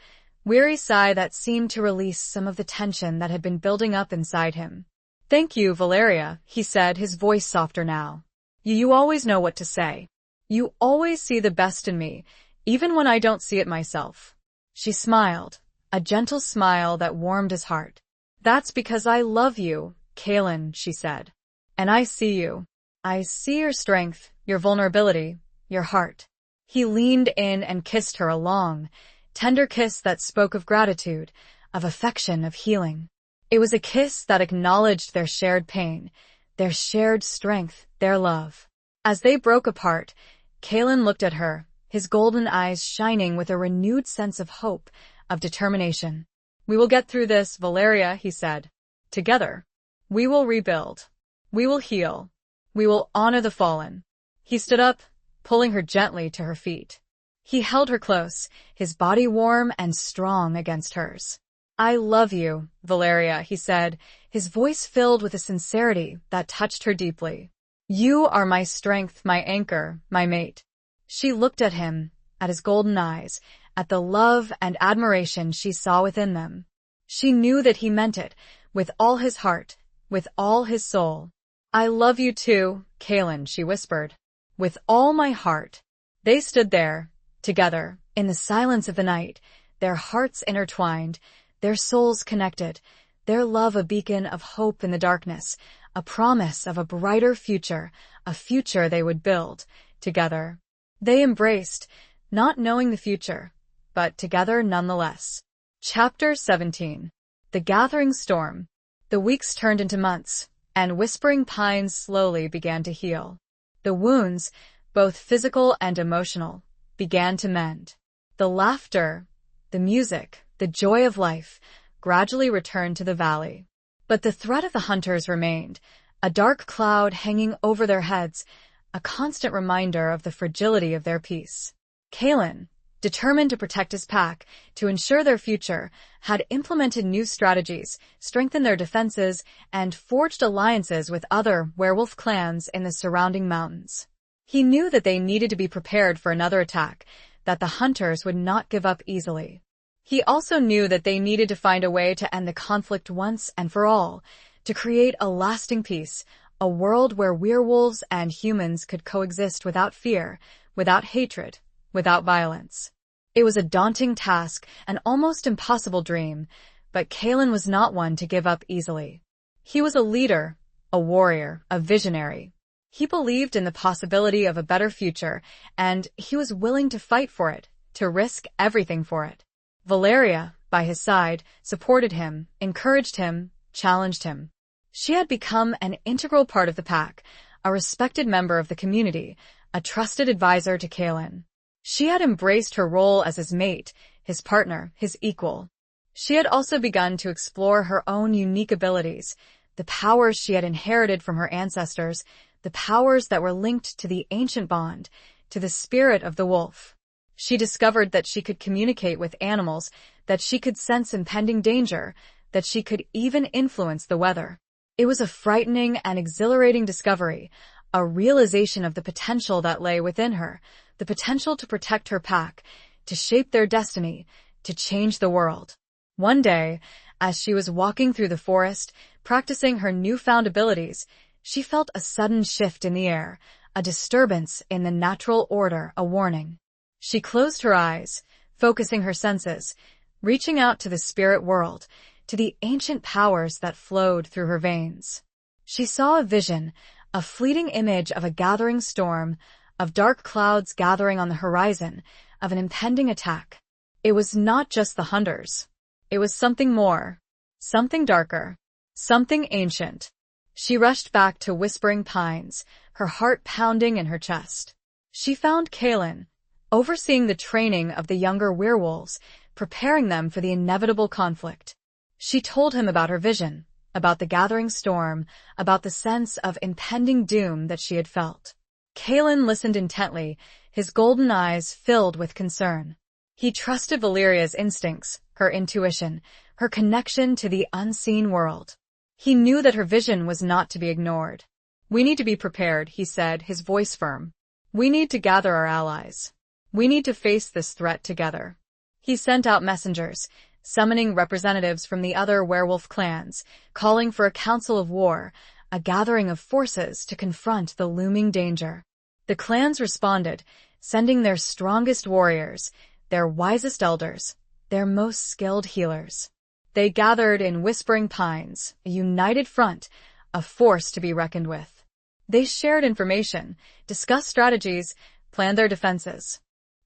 weary sigh that seemed to release some of the tension that had been building up inside him. "Thank you, Valeria," he said, his voice softer now. You always know what to say. You always see the best in me, even when I don't see it myself." She smiled, a gentle smile that warmed his heart. "That's because I love you, Kalen," she said. "And I see you. I see your strength, your vulnerability, your heart." He leaned in and kissed her a long, tender kiss that spoke of gratitude, of affection, of healing. It was a kiss that acknowledged their shared pain, their shared strength, their love. As they broke apart, Kalen looked at her, his golden eyes shining with a renewed sense of hope, of determination. "We will get through this, Valeria," he said. "Together. We will rebuild. We will heal. We will honor the fallen." He stood up, pulling her gently to her feet. He held her close, his body warm and strong against hers. "I love you, Valeria," he said, his voice filled with a sincerity that touched her deeply. "You are my strength, my anchor, my mate." She looked at him, at his golden eyes, at the love and admiration she saw within them. She knew that he meant it, with all his heart, with all his soul. "I love you too, Kalen," she whispered. "With all my heart." They stood there, together, in the silence of the night, their hearts intertwined, their souls connected, their love a beacon of hope in the darkness, a promise of a brighter future, a future they would build, together. They embraced, not knowing the future, but together nonetheless. Chapter 17. The Gathering Storm. The weeks turned into months, and Whispering Pines slowly began to heal. The wounds, both physical and emotional, began to mend. The laughter, the music, the joy of life gradually returned to the valley. But the threat of the hunters remained, a dark cloud hanging over their heads, a constant reminder of the fragility of their peace. Kalen, determined to protect his pack, to ensure their future, had implemented new strategies, strengthened their defenses, and forged alliances with other werewolf clans in the surrounding mountains. He knew that they needed to be prepared for another attack, that the hunters would not give up easily. He also knew that they needed to find a way to end the conflict once and for all, to create a lasting peace, a world where werewolves and humans could coexist without fear, without hatred, without violence. It was a daunting task, an almost impossible dream, but Kalen was not one to give up easily. He was a leader, a warrior, a visionary. He believed in the possibility of a better future, and he was willing to fight for it, to risk everything for it. Valeria, by his side, supported him, encouraged him, challenged him. She had become an integral part of the pack, a respected member of the community, a trusted advisor to Kalen. She had embraced her role as his mate, his partner, his equal. She had also begun to explore her own unique abilities, the powers she had inherited from her ancestors, the powers that were linked to the ancient bond, to the spirit of the wolf. She discovered that she could communicate with animals, that she could sense impending danger, that she could even influence the weather. It was a frightening and exhilarating discovery, a realization of the potential that lay within her, the potential to protect her pack, to shape their destiny, to change the world. One day, as she was walking through the forest, practicing her newfound abilities, she felt a sudden shift in the air, a disturbance in the natural order, a warning. She closed her eyes, focusing her senses, reaching out to the spirit world, to the ancient powers that flowed through her veins. She saw a vision, a fleeting image of a gathering storm, of dark clouds gathering on the horizon, of an impending attack. It was not just the hunters. It was something more, something darker, something ancient. She rushed back to Whispering Pines, her heart pounding in her chest. She found Kaelin, overseeing the training of the younger werewolves, preparing them for the inevitable conflict. She told him about her vision, about the gathering storm, about the sense of impending doom that she had felt. Kaelin listened intently, his golden eyes filled with concern. He trusted Valeria's instincts, her intuition, her connection to the unseen world. He knew that her vision was not to be ignored. "We need to be prepared," he said, his voice firm. "We need to gather our allies. We need to face this threat together." He sent out messengers, summoning representatives from the other werewolf clans, calling for a council of war, a gathering of forces to confront the looming danger. The clans responded, sending their strongest warriors, their wisest elders, their most skilled healers. They gathered in Whispering Pines, a united front, a force to be reckoned with. They shared information, discussed strategies, planned their defenses.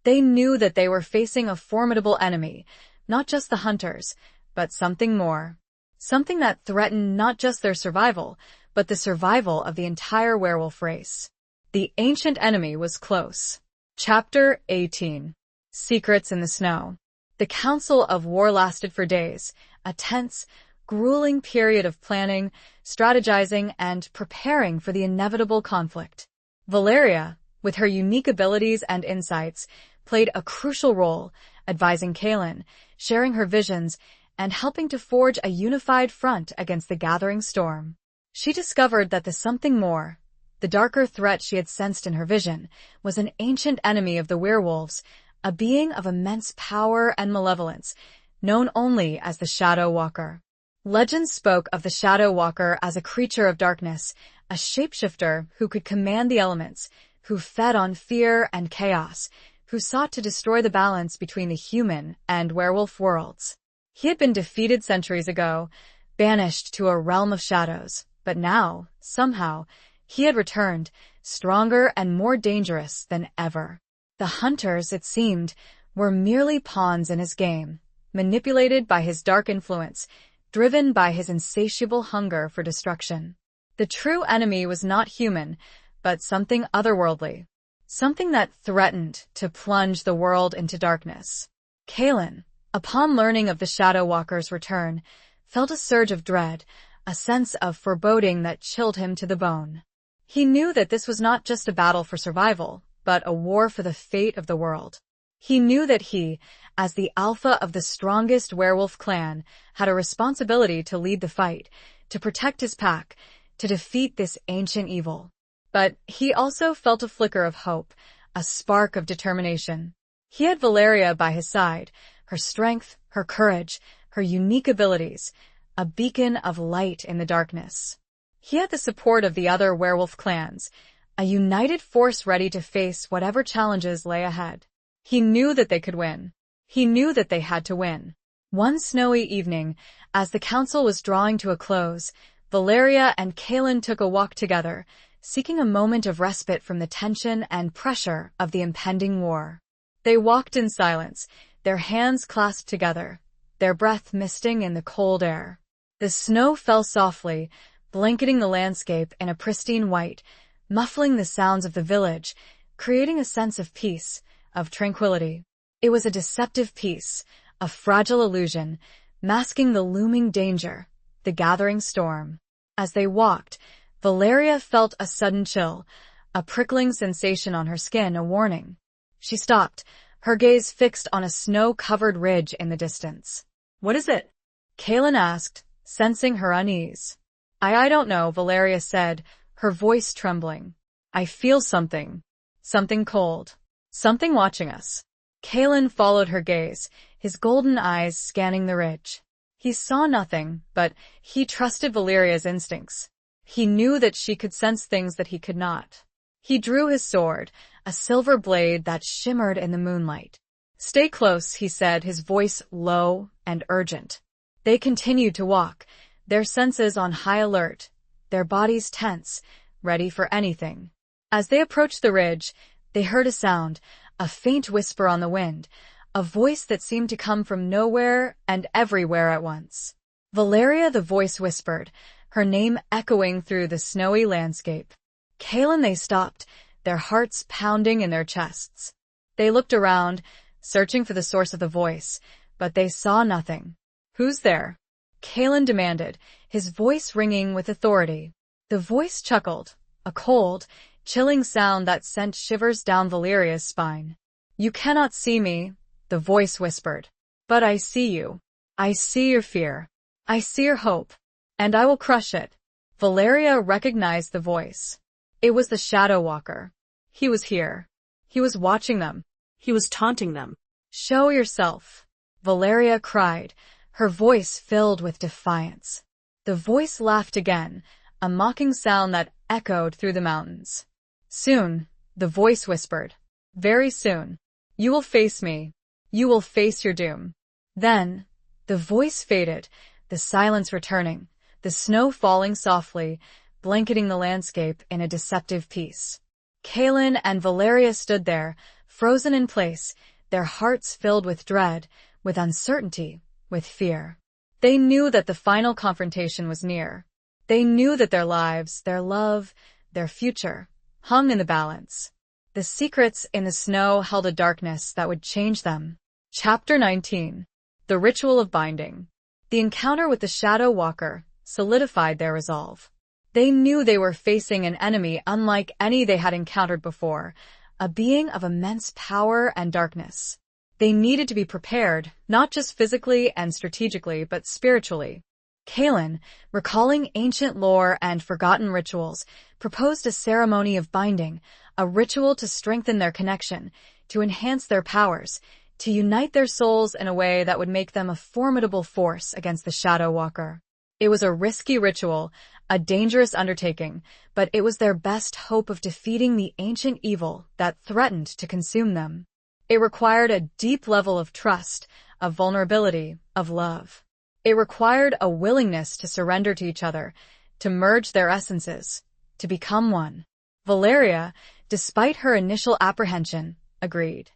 They knew that they were facing a formidable enemy, not just the hunters, but something more. Something that threatened not just their survival, but the survival of the entire werewolf race. The ancient enemy was close. Chapter 18. Secrets in the Snow. The council of war lasted for days, a tense, grueling period of planning, strategizing, and preparing for the inevitable conflict. Valeria, with her unique abilities and insights, played a crucial role, advising Kaelin, sharing her visions, and helping to forge a unified front against the gathering storm. She discovered that the something more, the darker threat she had sensed in her vision, was an ancient enemy of the werewolves, a being of immense power and malevolence, known only as the Shadow Walker. Legend spoke of the Shadow Walker as a creature of darkness, a shapeshifter who could command the elements, who fed on fear and chaos, who sought to destroy the balance between the human and werewolf worlds. He had been defeated centuries ago, banished to a realm of shadows, but now, somehow, he had returned, stronger and more dangerous than ever. The hunters, it seemed, were merely pawns in his game, manipulated by his dark influence, driven by his insatiable hunger for destruction. The true enemy was not human, but something otherworldly, something that threatened to plunge the world into darkness. Kaelin, upon learning of the Shadow Walker's return, felt a surge of dread, a sense of foreboding that chilled him to the bone. He knew that this was not just a battle for survival, but a war for the fate of the world. He knew that he, as the alpha of the strongest werewolf clan, had a responsibility to lead the fight, to protect his pack, to defeat this ancient evil. But he also felt a flicker of hope, a spark of determination. He had Valeria by his side, her strength, her courage, her unique abilities, a beacon of light in the darkness. He had the support of the other werewolf clans, a united force ready to face whatever challenges lay ahead. He knew that they could win. He knew that they had to win. One snowy evening, as the council was drawing to a close, Valeria and Kaelin took a walk together, seeking a moment of respite from the tension and pressure of the impending war. They walked in silence, their hands clasped together, their breath misting in the cold air. The snow fell softly, blanketing the landscape in a pristine white, muffling the sounds of the village, creating a sense of peace, of tranquility. It was a deceptive peace, a fragile illusion, masking the looming danger, the gathering storm. As they walked, Valeria felt a sudden chill, a prickling sensation on her skin, a warning. She stopped, her gaze fixed on a snow-covered ridge in the distance. What is it? Kaelin asked, sensing her unease. I don't know, Valeria said, her voice trembling. I feel something. Something cold. Something watching us. Kaelin followed her gaze, his golden eyes scanning the ridge. He saw nothing, but he trusted Valeria's instincts. He knew that she could sense things that he could not. He drew his sword, a silver blade that shimmered in the moonlight. Stay close, he said, his voice low and urgent. They continued to walk, their senses on high alert, their bodies tense, ready for anything. As they approached the ridge, they heard a sound, a faint whisper on the wind, a voice that seemed to come from nowhere and everywhere at once. Valeria, the voice whispered, her name echoing through the snowy landscape. Kaelin, they stopped, their hearts pounding in their chests. They looked around, searching for the source of the voice, but they saw nothing. Who's there? Kaelin demanded, his voice ringing with authority. The voice chuckled, a cold, chilling sound that sent shivers down Valeria's spine. You cannot see me, the voice whispered. But I see you. I see your fear. I see your hope. And I will crush it. Valeria recognized the voice. It was the Shadow Walker. He was here. He was watching them. He was taunting them. Show yourself, Valeria cried, her voice filled with defiance. The voice laughed again, a mocking sound that echoed through the mountains. Soon, the voice whispered. Very soon. You will face me. You will face your doom. Then, the voice faded, the silence returning, the snow falling softly, blanketing the landscape in a deceptive peace. Kaelin and Valeria stood there, frozen in place, their hearts filled with dread, with uncertainty, with fear. They knew that the final confrontation was near. They knew that their lives, their love, their future, hung in the balance. The secrets in the snow held a darkness that would change them. Chapter 19. The Ritual of Binding. The encounter with the Shadow Walker solidified their resolve. They knew they were facing an enemy unlike any they had encountered before, a being of immense power and darkness. They needed to be prepared, not just physically and strategically, but spiritually. Kaelin, recalling ancient lore and forgotten rituals, proposed a ceremony of binding, a ritual to strengthen their connection, to enhance their powers, to unite their souls in a way that would make them a formidable force against the Shadow Walker. It was a risky ritual, a dangerous undertaking, but it was their best hope of defeating the ancient evil that threatened to consume them. It required a deep level of trust, of vulnerability, of love. It required a willingness to surrender to each other, to merge their essences, to become one. Valeria, despite her initial apprehension, agreed.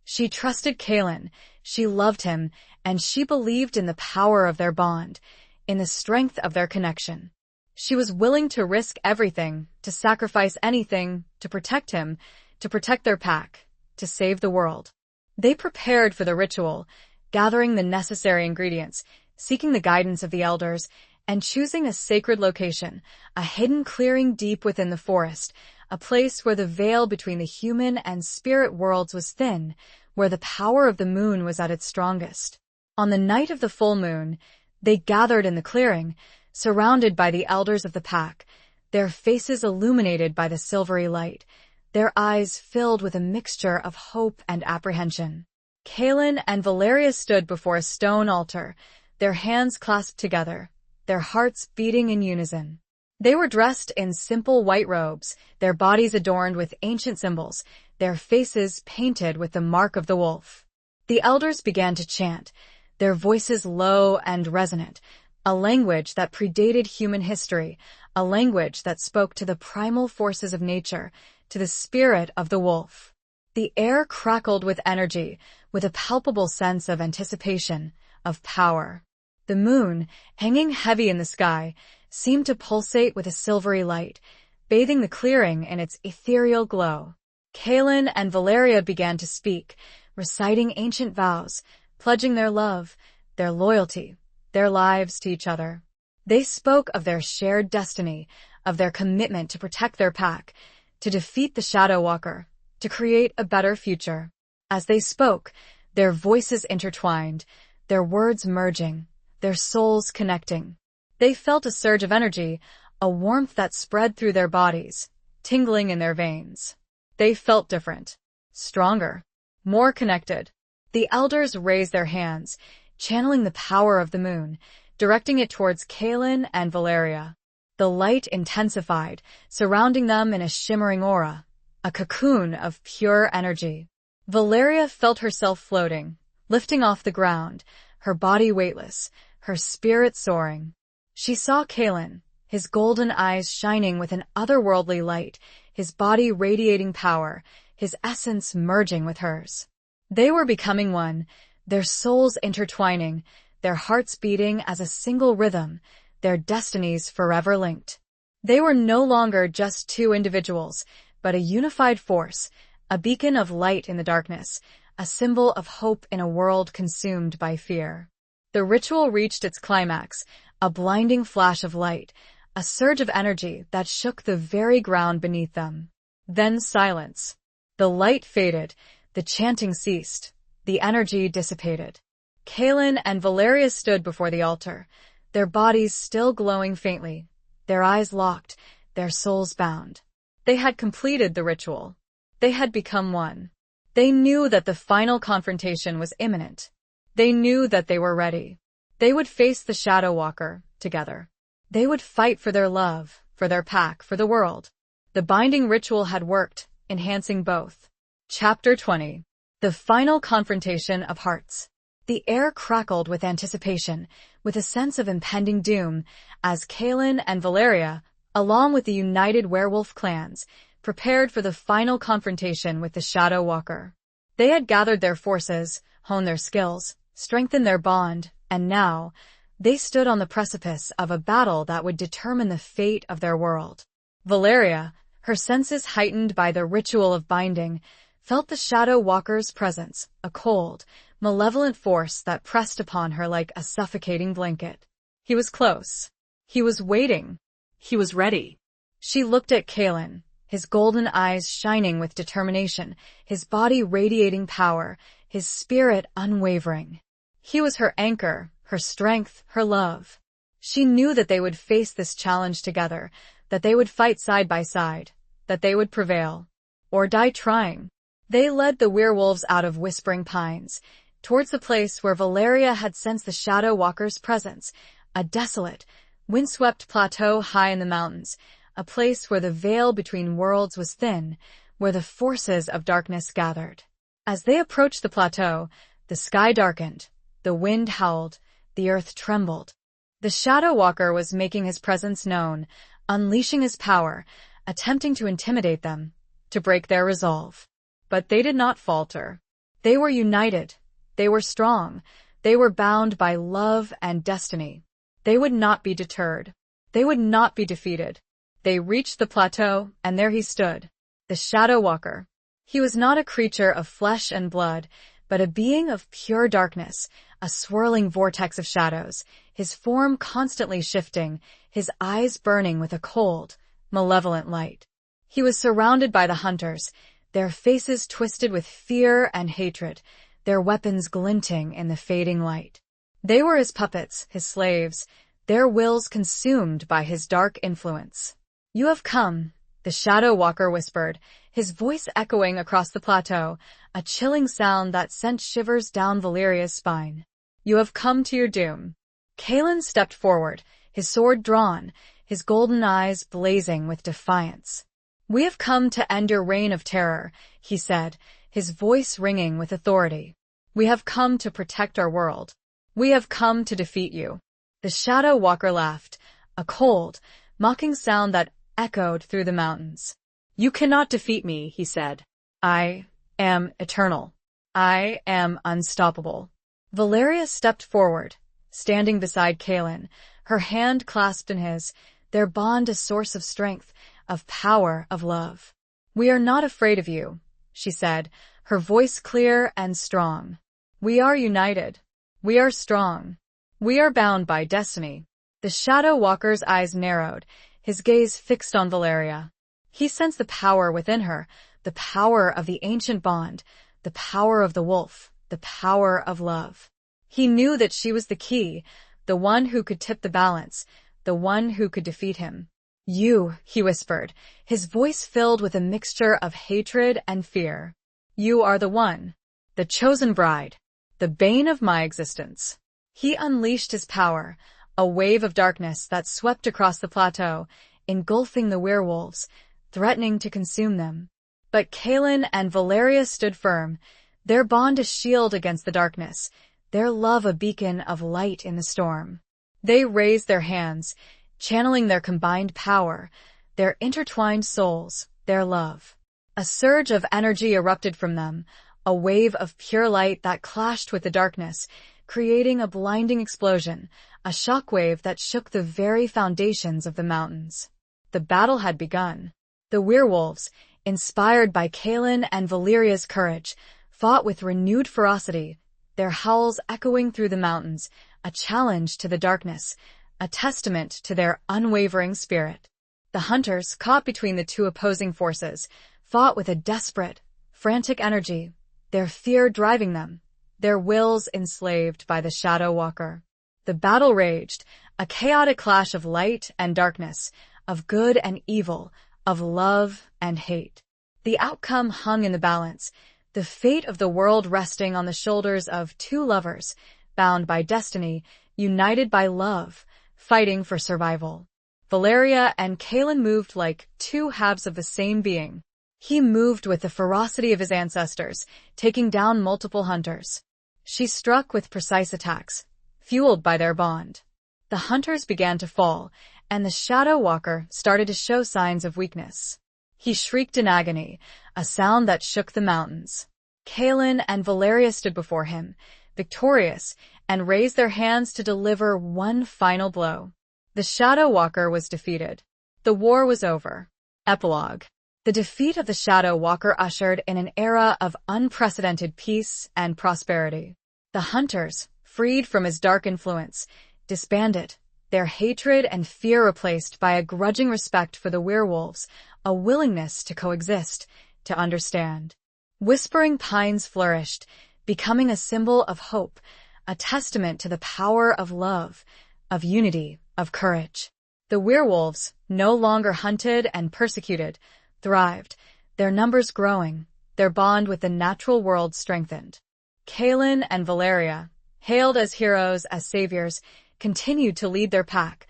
She trusted Kaelin, she loved him, and she believed in the power of their bond, in the strength of their connection. She was willing to risk everything, to sacrifice anything, to protect him, to protect their pack, to save the world. They prepared for the ritual, gathering the necessary ingredients, seeking the guidance of the elders, and choosing a sacred location, a hidden clearing deep within the forest, a place where the veil between the human and spirit worlds was thin, where the power of the moon was at its strongest. On the night of the full moon, they gathered in the clearing, surrounded by the elders of the pack, their faces illuminated by the silvery light, their eyes filled with a mixture of hope and apprehension. Kaelin and Valeria stood before a stone altar, their hands clasped together, their hearts beating in unison. They were dressed in simple white robes, their bodies adorned with ancient symbols, their faces painted with the mark of the wolf. The elders began to chant, their voices low and resonant, a language that predated human history, a language that spoke to the primal forces of nature, to the spirit of the wolf. The air crackled with energy, with a palpable sense of anticipation, of power. The moon, hanging heavy in the sky, seemed to pulsate with a silvery light, bathing the clearing in its ethereal glow. Kaelin and Valeria began to speak, reciting ancient vows, pledging their love, their loyalty, their lives to each other. They spoke of their shared destiny, of their commitment to protect their pack, to defeat the Shadow Walker, to create a better future. As they spoke, their voices intertwined, their words merging, their souls connecting. They felt a surge of energy, a warmth that spread through their bodies, tingling in their veins. They felt different, stronger, more connected. The elders raised their hands, channeling the power of the moon, directing it towards Kaelin and Valeria. The light intensified, surrounding them in a shimmering aura, a cocoon of pure energy. Valeria felt herself floating, lifting off the ground, her body weightless, her spirit soaring. She saw Kaelin, his golden eyes shining with an otherworldly light, his body radiating power, his essence merging with hers. They were becoming one, their souls intertwining, their hearts beating as a single rhythm, their destinies forever linked. They were no longer just two individuals, but a unified force, a beacon of light in the darkness, a symbol of hope in a world consumed by fear. The ritual reached its climax, a blinding flash of light, a surge of energy that shook the very ground beneath them. Then silence. The light faded, the chanting ceased, the energy dissipated. Kaelin and Valeria stood before the altar, their bodies still glowing faintly, their eyes locked, their souls bound. They had completed the ritual. They had become one. They knew that the final confrontation was imminent. They knew that they were ready. They would face the Shadow Walker together. They would fight for their love, for their pack, for the world. The binding ritual had worked, enhancing both. Chapter 20. The Final Confrontation of Hearts. The air crackled with anticipation, with a sense of impending doom, as Kaelin and Valeria, along with the united werewolf clans, prepared for the final confrontation with the Shadow Walker. They had gathered their forces, honed their skills, strengthened their bond, and now, they stood on the precipice of a battle that would determine the fate of their world. Valeria, her senses heightened by the ritual of binding, felt the Shadow Walker's presence, a cold, malevolent force that pressed upon her like a suffocating blanket. He was close. He was waiting. He was ready. She looked at Kaelin, his golden eyes shining with determination, his body radiating power, his spirit unwavering. He was her anchor, her strength, her love. She knew that they would face this challenge together, that they would fight side by side, that they would prevail, or die trying. They led the werewolves out of Whispering Pines, towards the place where Valeria had sensed the Shadow Walker's presence, a desolate, windswept plateau high in the mountains, a place where the veil between worlds was thin, where the forces of darkness gathered. As they approached the plateau, the sky darkened, the wind howled, the earth trembled. The Shadow Walker was making his presence known, unleashing his power, attempting to intimidate them, to break their resolve. But they did not falter. They were united. They were strong. They were bound by love and destiny. They would not be deterred. They would not be defeated. They reached the plateau, and there he stood, the Shadow Walker. He was not a creature of flesh and blood, but a being of pure darkness, a swirling vortex of shadows, his form constantly shifting, his eyes burning with a cold, malevolent light. He was surrounded by the hunters, their faces twisted with fear and hatred, their weapons glinting in the fading light. They were his puppets, his slaves, their wills consumed by his dark influence. "You have come," the Shadow Walker whispered, his voice echoing across the plateau, a chilling sound that sent shivers down Valeria's spine. "You have come to your doom." Kaelin stepped forward, his sword drawn, his golden eyes blazing with defiance. "We have come to end your reign of terror," he said, his voice ringing with authority. "We have come to protect our world. We have come to defeat you." The Shadow Walker laughed, a cold, mocking sound that echoed through the mountains. "You cannot defeat me," he said. "I am eternal. I am unstoppable." Valeria stepped forward, standing beside Kaelin, her hand clasped in his, their bond a source of strength, of power, of love. "We are not afraid of you," she said, her voice clear and strong. "We are united. We are strong. We are bound by destiny. The Shadow Walker's eyes narrowed, his gaze fixed on Valeria. He sensed the power within her, the power of the ancient bond, the power of the wolf, the power of love. He knew that she was the key, the one who could tip the balance, the one who could defeat him. "You," he whispered, his voice filled with a mixture of hatred and fear. "You are the one, the chosen bride, the bane of my existence." He unleashed his power, a wave of darkness that swept across the plateau, engulfing the werewolves, threatening to consume them. But Kaelin and Valeria stood firm, their bond a shield against the darkness, their love a beacon of light in the storm. They raised their hands, channeling their combined power, their intertwined souls, their love. A surge of energy erupted from them, a wave of pure light that clashed with the darkness, creating a blinding explosion, a shockwave that shook the very foundations of the mountains. The battle had begun. The werewolves, inspired by Kaelin and Valeria's courage, fought with renewed ferocity, their howls echoing through the mountains, a challenge to the darkness, a testament to their unwavering spirit. The hunters, caught between the two opposing forces, fought with a desperate, frantic energy, their fear driving them, their wills enslaved by the Shadow Walker. The battle raged, a chaotic clash of light and darkness, of good and evil, of love and hate. The outcome hung in the balance, the fate of the world resting on the shoulders of two lovers, bound by destiny, united by love, fighting for survival. Valeria and Kaelin moved like two halves of the same being. He moved with the ferocity of his ancestors, taking down multiple hunters. She struck with precise attacks, fueled by their bond. The hunters began to fall, and the Shadow Walker started to show signs of weakness. He shrieked in agony, a sound that shook the mountains. Kaelin and Valeria stood before him, victorious, and raised their hands to deliver one final blow. The Shadow Walker was defeated. The war was over. Epilogue. The defeat of the Shadow Walker ushered in an era of unprecedented peace and prosperity. The hunters, freed from his dark influence, disbanded, their hatred and fear replaced by a grudging respect for the werewolves, a willingness to coexist, to understand. Whispering Pines flourished, becoming a symbol of hope, a testament to the power of love, of unity, of courage. The werewolves, no longer hunted and persecuted, thrived, their numbers growing, their bond with the natural world strengthened. Kaelin and Valeria, hailed as heroes, as saviors, continued to lead their pack,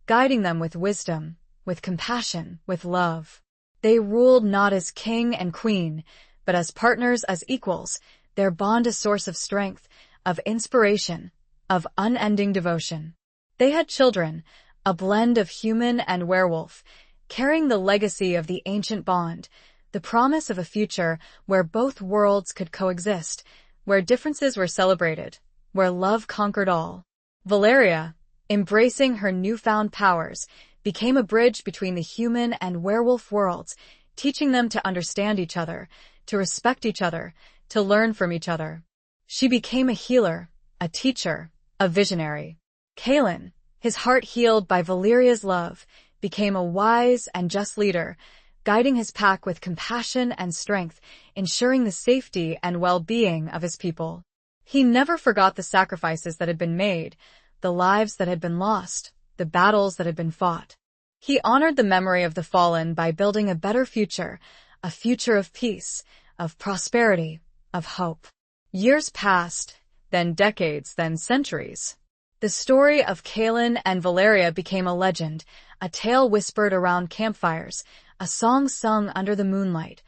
guiding them with wisdom, with compassion, with love. They ruled not as king and queen, but as partners, as equals, their bond a source of strength, of inspiration, of unending devotion. They had children, a blend of human and werewolf, carrying the legacy of the ancient bond, the promise of a future where both worlds could coexist, where differences were celebrated, where love conquered all. Valeria, embracing her newfound powers, became a bridge between the human and werewolf worlds, teaching them to understand each other, to respect each other, to learn from each other. She became a healer, a teacher, a visionary. Kaelin, his heart healed by Valeria's love, became a wise and just leader, guiding his pack with compassion and strength, ensuring the safety and well-being of his people. He never forgot the sacrifices that had been made, the lives that had been lost, the battles that had been fought. He honored the memory of the fallen by building a better future, a future of peace, of prosperity, of hope. Years passed, then decades, then centuries. The story of Kaelin and Valeria became a legend, a tale whispered around campfires, a song sung under the moonlight,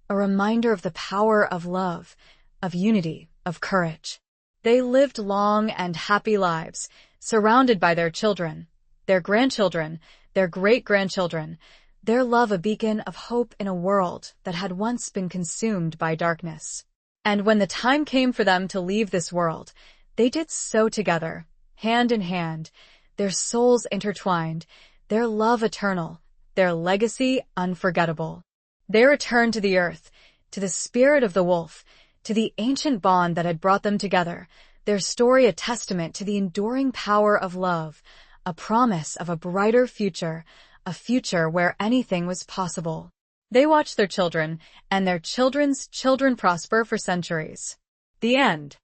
a reminder of the power of love, of unity, of courage. They lived long and happy lives, surrounded by their children, their grandchildren, their great-grandchildren, their love a beacon of hope in a world that had once been consumed by darkness. And when the time came for them to leave this world, they did so together, hand in hand, their souls intertwined, their love eternal, their legacy unforgettable. They returned to the earth, to the spirit of the wolf, to the ancient bond that had brought them together, their story a testament to the enduring power of love, a promise of a brighter future, a future where anything was possible. They watched their children and their children's children prosper for centuries. The end.